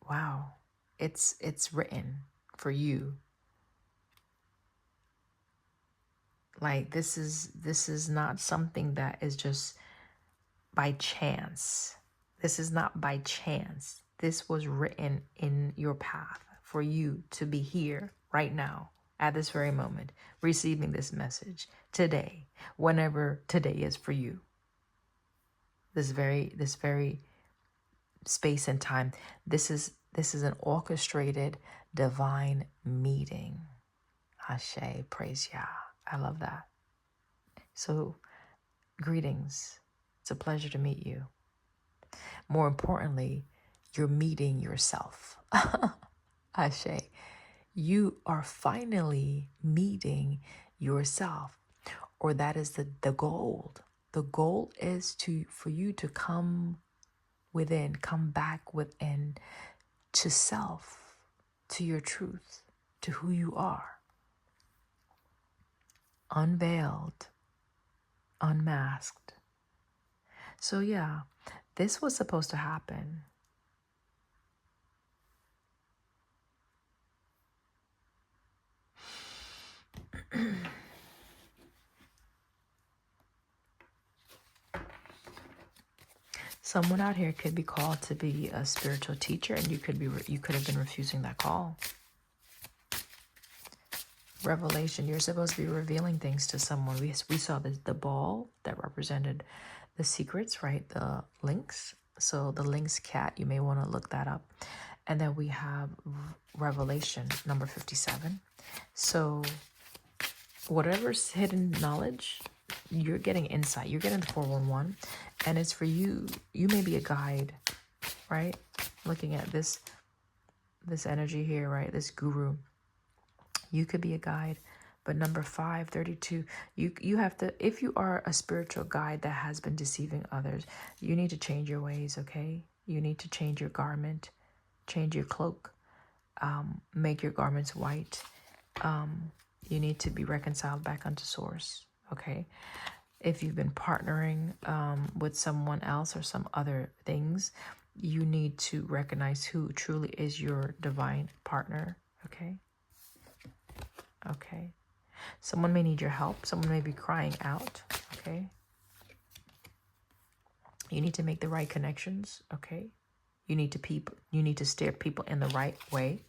Wow. It's written for you. Like this is not something that is just by chance. This is not by chance. This was written in your path for you to be here right now at this very moment, receiving this message today, whenever today is for you. This very space and time. This is an orchestrated divine meeting. Ashe, praise Yah. I love that. So, greetings. It's a pleasure to meet you. More importantly, you're meeting yourself. Ashe. You are finally meeting yourself. Or that is the goal. The goal is for you to come within, come back within to self, to your truth, to who you are. Unveiled, unmasked. So yeah, this was supposed to happen. Someone out here could be called to be a spiritual teacher, and you could have been refusing that call. Revelation, you're supposed to be revealing things to someone. We saw the ball that represented the secrets, right? The lynx. So the lynx cat, you may want to look that up. And then we have Revelation number 57. So whatever's hidden knowledge, you're getting insight. You're getting the 411. And it's for you. You may be a guide, right? Looking at this energy here, right? This guru. You could be a guide. But number 532, you have to, if you are a spiritual guide that has been deceiving others, you need to change your ways, okay? You need to change your garment, change your cloak, make your garments white. You need to be reconciled back unto source, okay? If you've been partnering with someone else or some other things, you need to recognize who truly is your divine partner, okay? Okay. Someone may need your help. Someone may be crying out, okay? You need to make the right connections, okay? You need to steer people in the right way,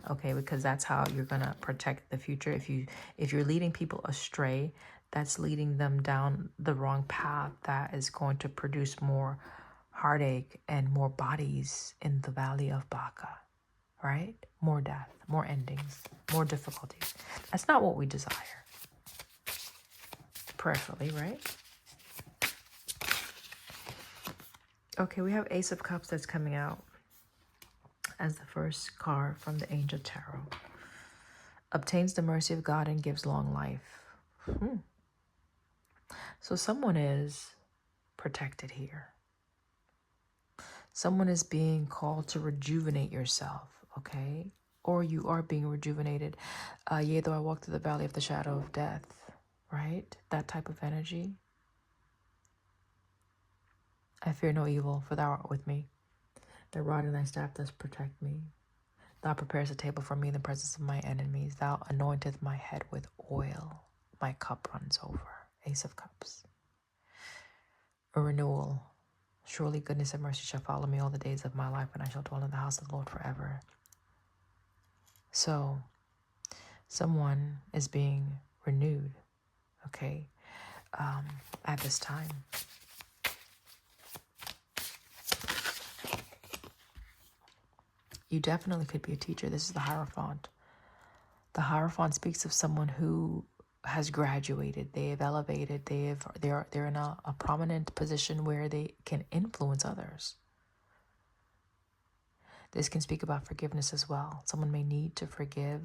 okay? Because that's how you're going to protect the future. If you're leading people astray, that's leading them down the wrong path. That is going to produce more heartache and more bodies in the valley of Baca, right? More death, more endings, more difficulties. That's not what we desire. Prayerfully, right? Okay, we have Ace of Cups that's coming out as the first card from the Angel Tarot. Obtains the mercy of God and gives long life. So someone is protected here. Someone is being called to rejuvenate yourself, okay? Or you are being rejuvenated. Yea, though I walk through the valley of the shadow of death, right? That type of energy. I fear no evil, for thou art with me. Thy rod and thy staff does protect me. Thou preparest a table for me in the presence of my enemies. Thou anointeth my head with oil. My cup runs over. Ace of Cups. A renewal. Surely goodness and mercy shall follow me all the days of my life, and I shall dwell in the house of the Lord forever. So someone is being renewed, okay, at this time. You definitely could be a teacher. This is the Hierophant. The Hierophant speaks of someone who has graduated. They have elevated. They're in a prominent position where they can influence others. This can speak about forgiveness as well. Someone may need to forgive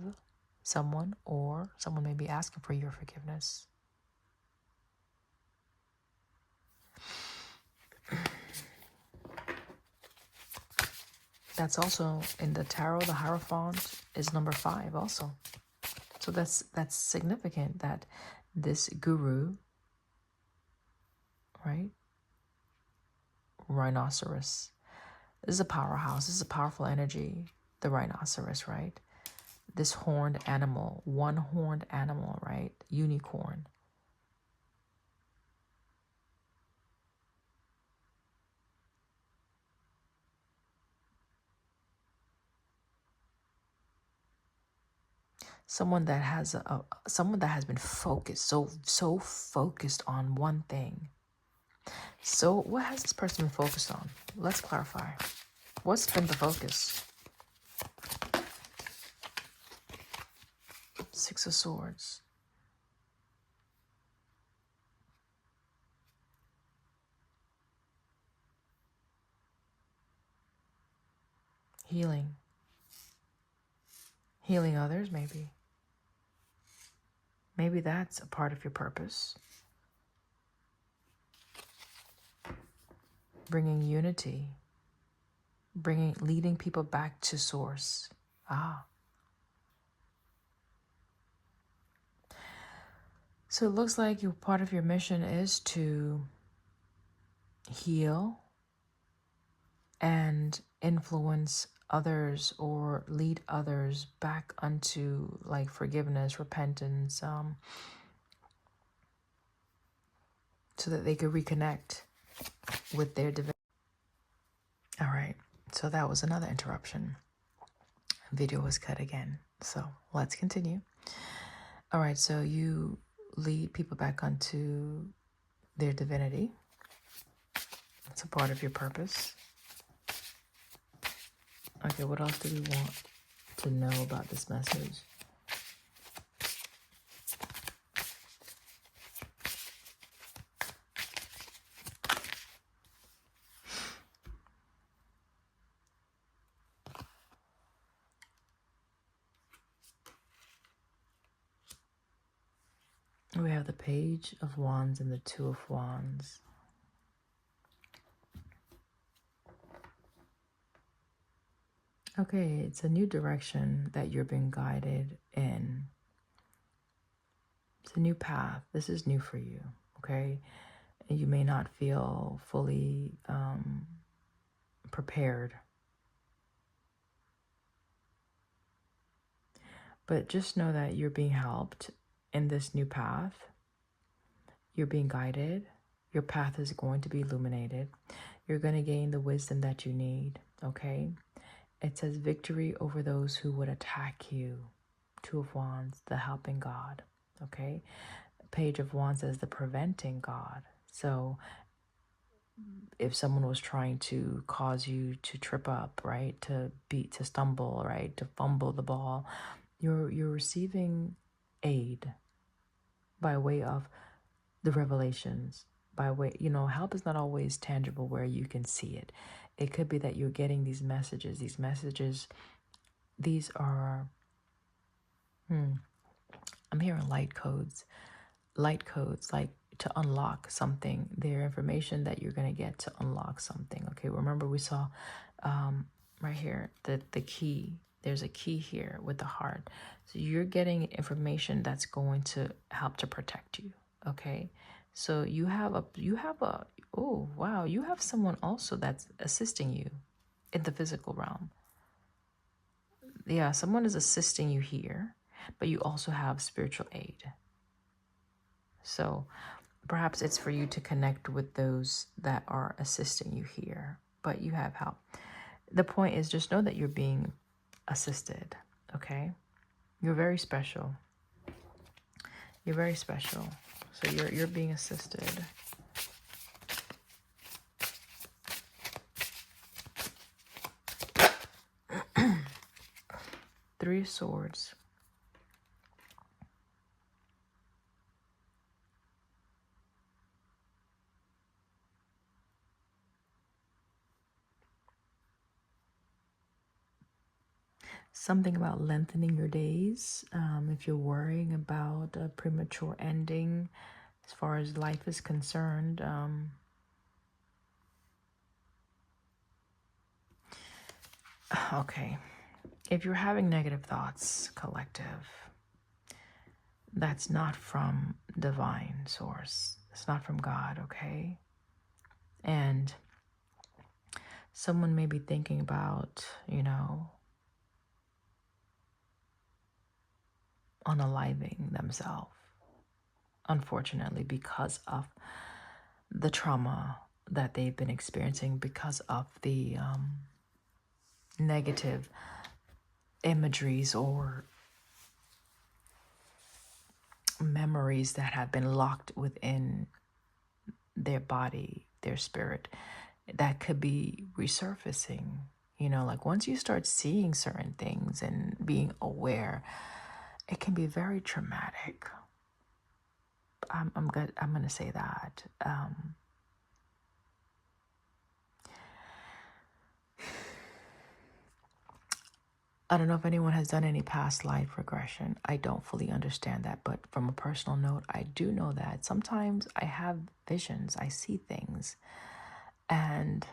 someone, or someone may be asking for your forgiveness. That's also in the tarot. The Hierophant is number 5 also. So that's significant that this guru, right? Rhinoceros. This is a powerhouse. This is a powerful energy. The rhinoceros, right? This horned animal, one-horned animal, right? Unicorn. Someone that has been focused, so focused on one thing. So what has this person been focused on? Let's clarify. What's been the focus? 6 of Swords. Healing. Healing others, maybe. Maybe that's a part of your purpose. Bringing unity. Leading people back to source. So it looks like part of your mission is to heal and influence others or lead others back unto like forgiveness, repentance, so that they could reconnect with their divinity. All right, so that was another interruption. Video was cut again, so let's continue. All right, so you lead people back onto their divinity. It's a part of your purpose. Okay, what else do we want to know about this message? We have the Page of Wands and the 2 of Wands. Okay, it's a new direction that you're being guided in. It's a new path. This is new for you, okay? And you may not feel fully prepared. But just know that you're being helped in this new path. You're being guided. Your path is going to be illuminated. You're going to gain the wisdom that you need, okay? It says victory over those who would attack you. 2 of Wands, the helping God, okay? Page of Wands says the preventing God. So if someone was trying to cause you to trip up, right, to stumble, right, to fumble the ball, you're receiving aid by way of the revelations, by way, help is not always tangible where you can see it. It could be that you're getting these messages. These are, I'm hearing light codes, like to unlock something. They're information that you're going to get to unlock something. Okay, remember we saw right here the key. There's a key here with the heart. So you're getting information that's going to help to protect you. Okay, so you have oh wow, you have someone also that's assisting you in the physical realm. Yeah, someone is assisting you here, but you also have spiritual aid. So Perhaps it's for you to connect with those that are assisting you here, but you have help. The point is, just know that you're being assisted, okay? You're very special. You're very special. So you're being assisted. Three of Swords. Something about lengthening your days. If you're worrying about a premature ending as far as life is concerned. Okay. If you're having negative thoughts, collective, that's not from divine source. It's not from God, okay? And someone may be thinking about, unaliving themselves, unfortunately, because of the trauma that they've been experiencing, because of the negative imageries or memories that have been locked within their body, their spirit, that could be resurfacing. Like once you start seeing certain things and being aware, it can be very traumatic. I'm going to say that. I don't know if anyone has done any past life regression. I don't fully understand that, but from a personal note, I do know that sometimes I have visions, I see things, and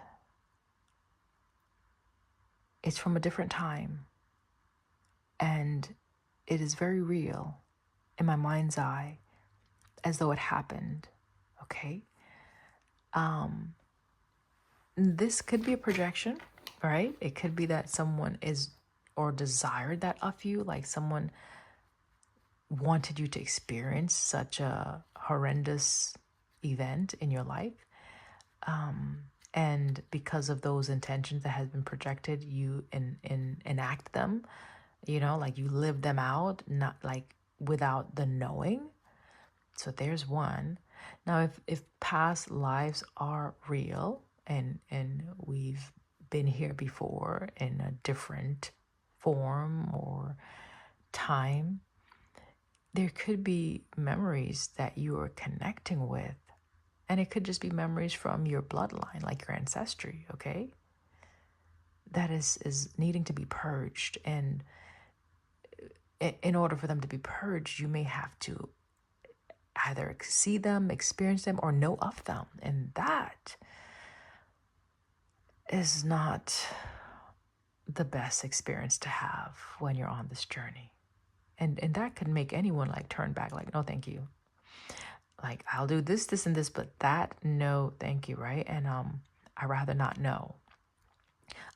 it's from a different time, and it is very real in my mind's eye, as though it happened, okay? This could be a projection, right? It could be that someone is or desired that of you, like someone wanted you to experience such a horrendous event in your life. And because of those intentions that has been projected, you enact them, like you live them out, not like without the knowing. So there's one. Now, if past lives are real and we've been here before in a different form or time, there could be memories that you are connecting with. And it could just be memories from your bloodline, like your ancestry, okay? That is needing to be purged. And in order for them to be purged, you may have to either see them, experience them, or know of them. And that is not the best experience to have when you're on this journey. And that could make anyone like turn back, like, no, thank you. Like, I'll do this, this, and this, but that, no, thank you, right? And I'd rather not know.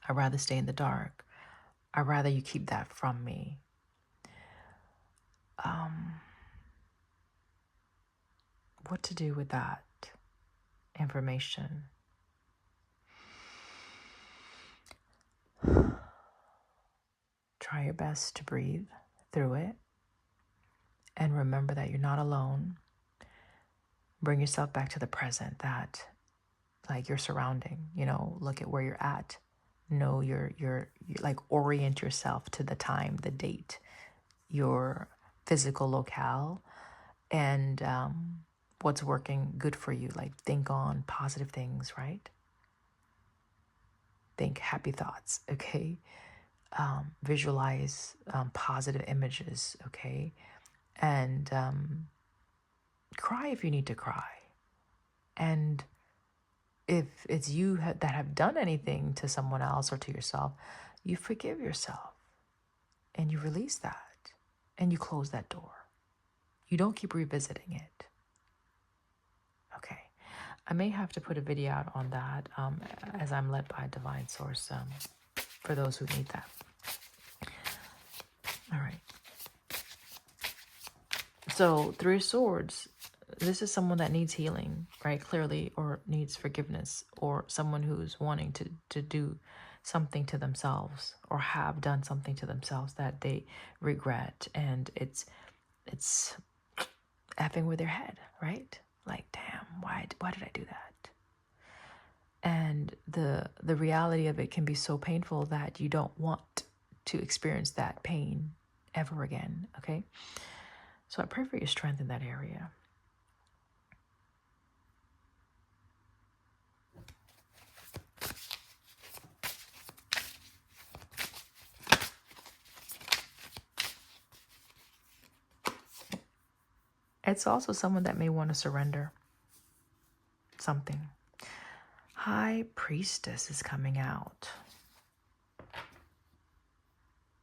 I'd rather stay in the dark. I'd rather you keep that from me. What to do with that information? Try your best to breathe through it. And remember that you're not alone. Bring yourself back to the present, that like your surrounding, look at where you're at. Know you're like orient yourself to the time, the date, your physical locale, and what's working good for you. Like think on positive things, right? Think happy thoughts, okay? Visualize positive images, okay? And cry if you need to cry. And if it's you that have done anything to someone else or to yourself, you forgive yourself and you release that and you close that door. You don't keep revisiting it. Okay. I may have to put a video out on that as I'm led by divine source for those who need that. All right. So 3 of Swords, this is someone that needs healing, right? Clearly, or needs forgiveness, or someone who's wanting to do something to themselves or have done something to themselves that they regret. And it's effing with their head, right? Like, damn, why did I do that? And the reality of it can be so painful that you don't want to experience that pain ever again, okay? So I pray for your strength in that area. It's also someone that may want to surrender something. High Priestess is coming out.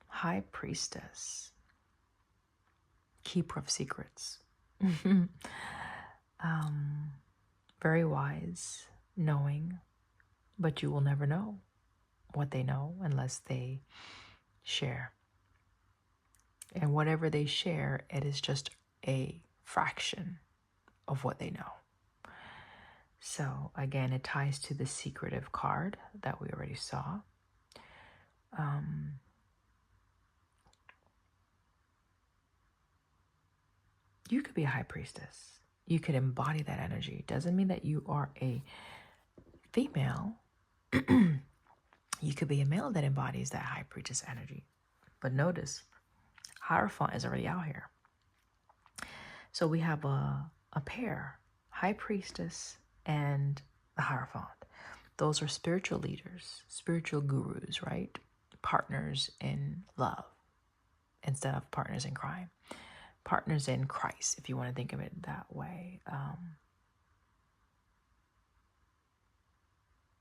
High Priestess. Keeper of secrets. Very wise, knowing, but you will never know what they know unless they share. And whatever they share, it is just a fraction of what they know. So again, it ties to the secretive card that we already saw. You could be a high priestess. You could embody that energy. Doesn't mean that you are a female. You could be a male that embodies that high priestess energy. But notice, Hierophant is already out here. So we have a pair, high priestess and the Hierophant. Those are spiritual leaders, spiritual gurus, right? Partners in love instead of partners in crime. Partners in Christ, if you want to think of it that way.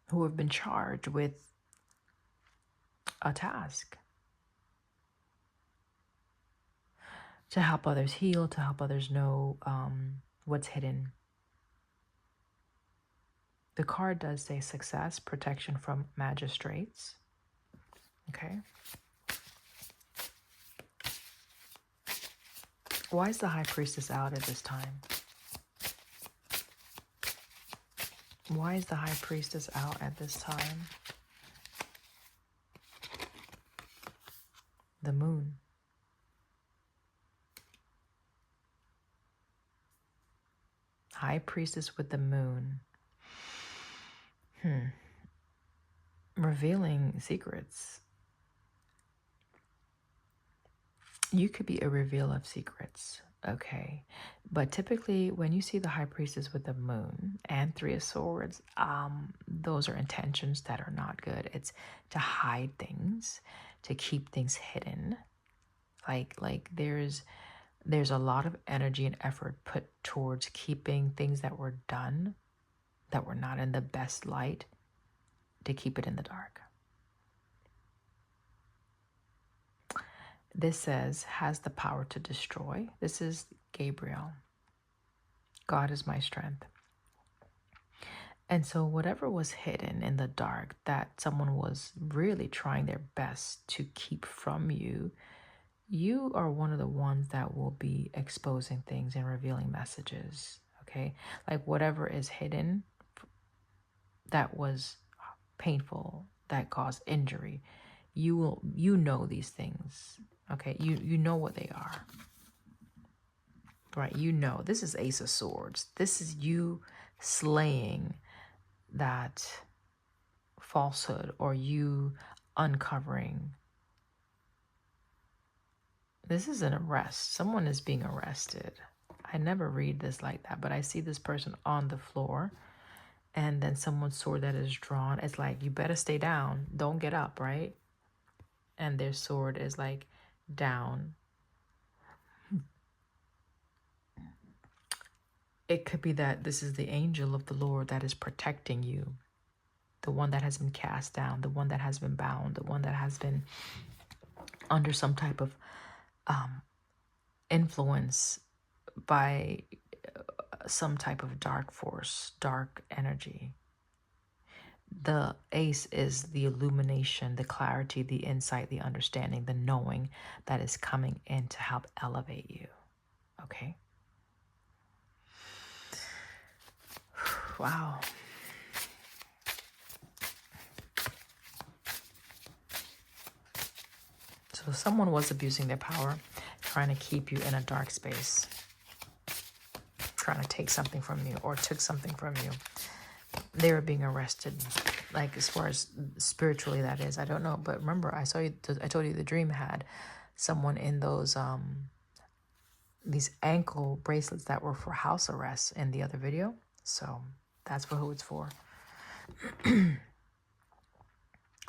Who have been charged with a task to help others heal, to help others know what's hidden. The card does say success, protection from magistrates. Okay. Why is the High Priestess out at this time? Why is the High Priestess out at this time? The Moon. High Priestess with the Moon. Revealing secrets. You could be a reveal of secrets, okay? But typically, when you see the High Priestess with the Moon and Three of Swords, those are intentions that are not good. It's to hide things, to keep things hidden. Like there's a lot of energy and effort put towards keeping things that were done, that were not in the best light, to keep it in the dark. This says, has the power to destroy. This is Gabriel. God is my strength. And so whatever was hidden in the dark that someone was really trying their best to keep from you, you are one of the ones that will be exposing things and revealing messages, okay? Like whatever is hidden that was painful, that caused injury, you know these things, okay? You know what they are, right? You know, this is Ace of Swords. This is you slaying that falsehood, or you uncovering. This is an arrest. Someone is being arrested. I never read this like that, but I see this person on the floor, and then someone's sword that is drawn. It's like, you better stay down. Don't get up, right? And their sword is like down. It could be that this is the angel of the Lord that is protecting you. The one that has been cast down, the one that has been bound, the one that has been under some type of influence by some type of dark force, dark energy. The ace is the illumination, the clarity, the insight, the understanding, the knowing that is coming in to help elevate you. Okay? Wow. So someone was abusing their power, trying to keep you in a dark space, trying to take something from you or took something from you. They were being arrested, like as far as spiritually that is. I don't know, but remember, I told you the dream had someone in those these ankle bracelets that were for house arrest in the other video. So that's for who it's for.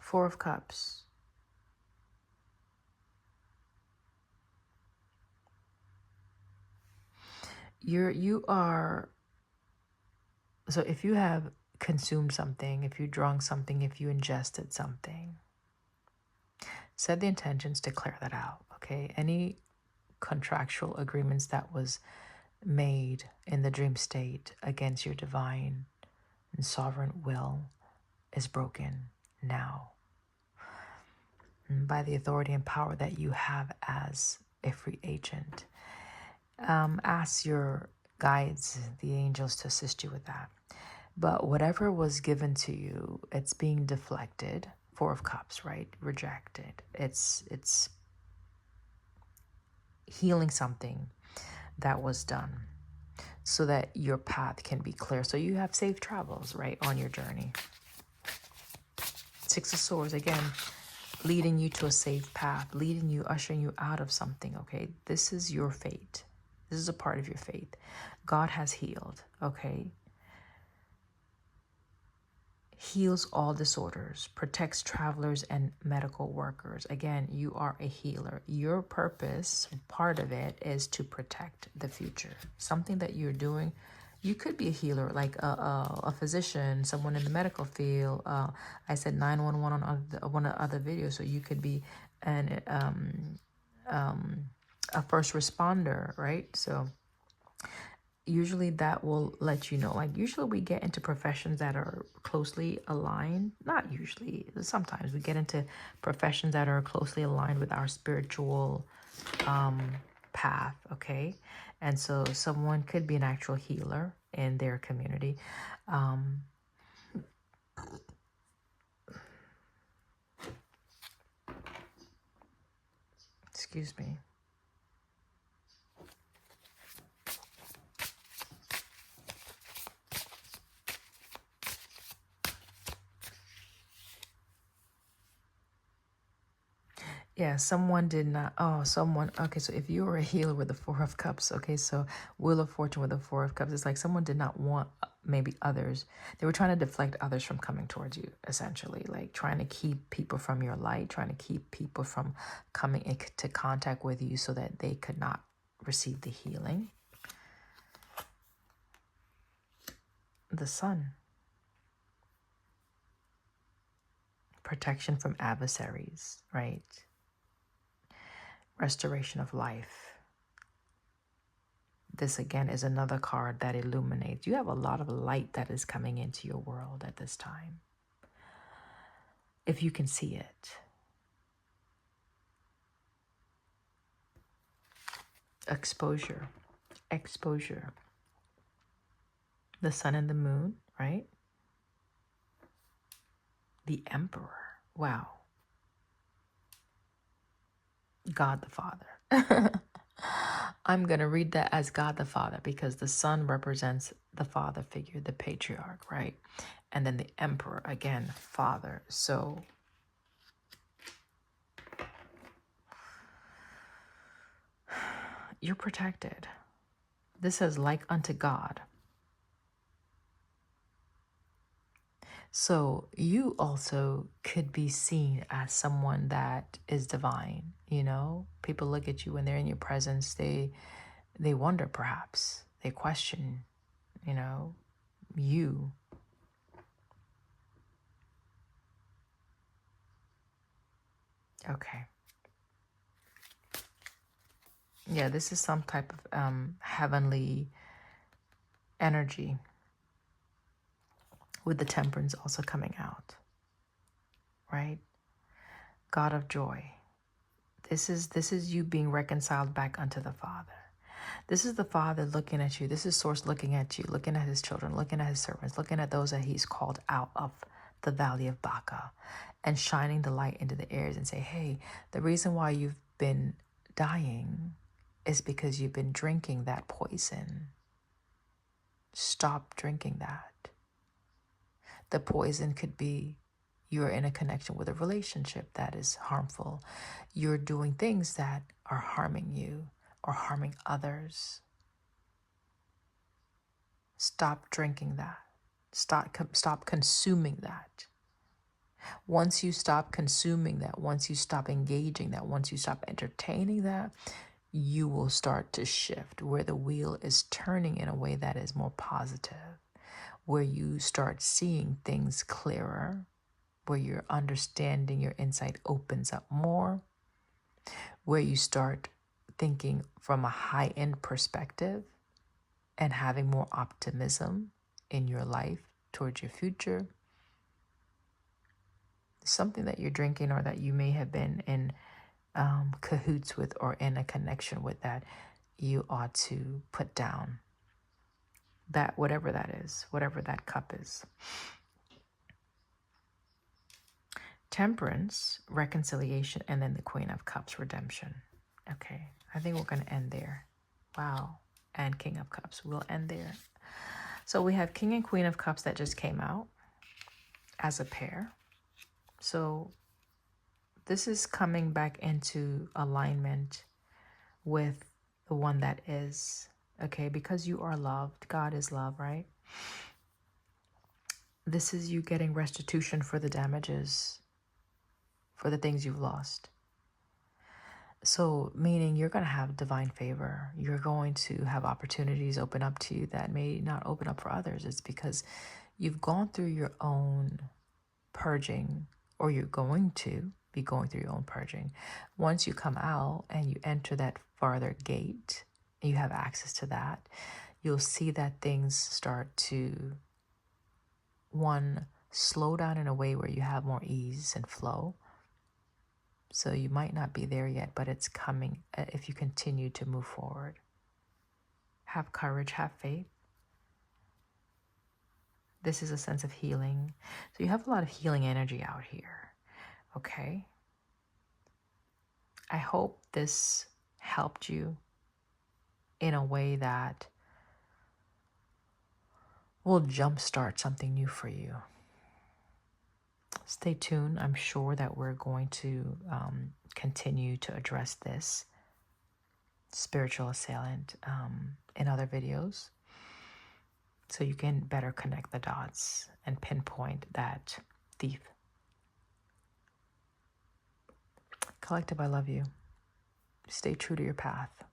Four of Cups. You are, so if you have consumed something, if you drunk something, if you ingested something, set the intentions to clear that out, okay? Any contractual agreements that was made in the dream state against your divine and sovereign will is broken now. And by the authority and power that you have as a free agent. Ask your guides, the angels, to assist you with that. But whatever was given to you, it's being deflected. Four of Cups, right? Rejected. It's healing something that was done so that your path can be clear. So you have safe travels, right, on your journey. Six of Swords, again, leading you to a safe path, leading you, ushering you out of something, okay? This is your fate. This is a part of your faith. God has healed, okay? Heals all disorders, protects travelers and medical workers. Again, you are a healer. Your purpose, part of it, is to protect the future. Something that you're doing, you could be a healer, like a physician, someone in the medical field. I said 911 on one of the other videos, so you could be a first responder, right? So usually that will let you know. Like usually we get into professions that are closely aligned. Not usually, sometimes we get into professions that are closely aligned with our spiritual path, okay? And so someone could be an actual healer in their community. Excuse me. Yeah, someone did not. Oh, someone. Okay, so if you were a healer with the Four of Cups, okay, so Wheel of Fortune with the Four of Cups, it's like someone did not want maybe others. They were trying to deflect others from coming towards you, essentially, like trying to keep people from your light, trying to keep people from coming into contact with you so that they could not receive the healing. The Sun. Protection from adversaries, right? Restoration of life. This again is another card that illuminates. You have a lot of light that is coming into your world at this time, if you can see it. Exposure. Exposure. The Sun and the Moon, right? The Emperor. Wow. God the Father. I'm going to read that as God the Father because the Sun represents the father figure, the patriarch, right? And then the Emperor, again, father. So you're protected. This says like unto God. So you also could be seen as someone that is divine, you know? People look at you when they're in your presence, they wonder perhaps, they question, you know, you. Okay. Yeah, this is some type of heavenly energy with the Temperance also coming out, right? God of joy. This is you being reconciled back unto the Father. This is the Father looking at you. This is Source looking at you, looking at his children, looking at his servants, looking at those that he's called out of the valley of Baca, and shining the light into the areas and say, hey, the reason why you've been dying is because you've been drinking that poison. Stop drinking that. The poison could be you're in a connection with a relationship that is harmful. You're doing things that are harming you or harming others. Stop drinking that. Stop consuming that. Once you stop consuming that, once you stop engaging that, once you stop entertaining that, you will start to shift where the wheel is turning in a way that is more positive, where you start seeing things clearer, where your understanding, your insight opens up more, where you start thinking from a high-end perspective and having more optimism in your life towards your future. Something that you're drinking or that you may have been in cahoots with or in a connection with that you ought to put down. That, whatever that is, whatever that cup is. Temperance, reconciliation, and then the Queen of Cups, redemption. Okay, I think we're going to end there. Wow. And King of Cups. We'll end there. So we have King and Queen of Cups that just came out as a pair. So this is coming back into alignment with the one that is, okay, because you are loved. God is love, right? This is you getting restitution for the damages, for the things you've lost. So meaning you're going to have divine favor. You're going to have opportunities open up to you that may not open up for others. It's because you've gone through your own purging, or you're going to be going through your own purging. Once you come out and you enter that farther gate, and you have access to that, you'll see that things start to, one, slow down in a way where you have more ease and flow. So you might not be there yet, but it's coming if you continue to move forward. Have courage, have faith. This is a sense of healing. So you have a lot of healing energy out here, okay? I hope this helped you in a way that will jumpstart something new for you. Stay tuned. I'm sure that we're going to continue to address this spiritual assailant in other videos, so you can better connect the dots and pinpoint that thief. Collective, I love you. Stay true to your path.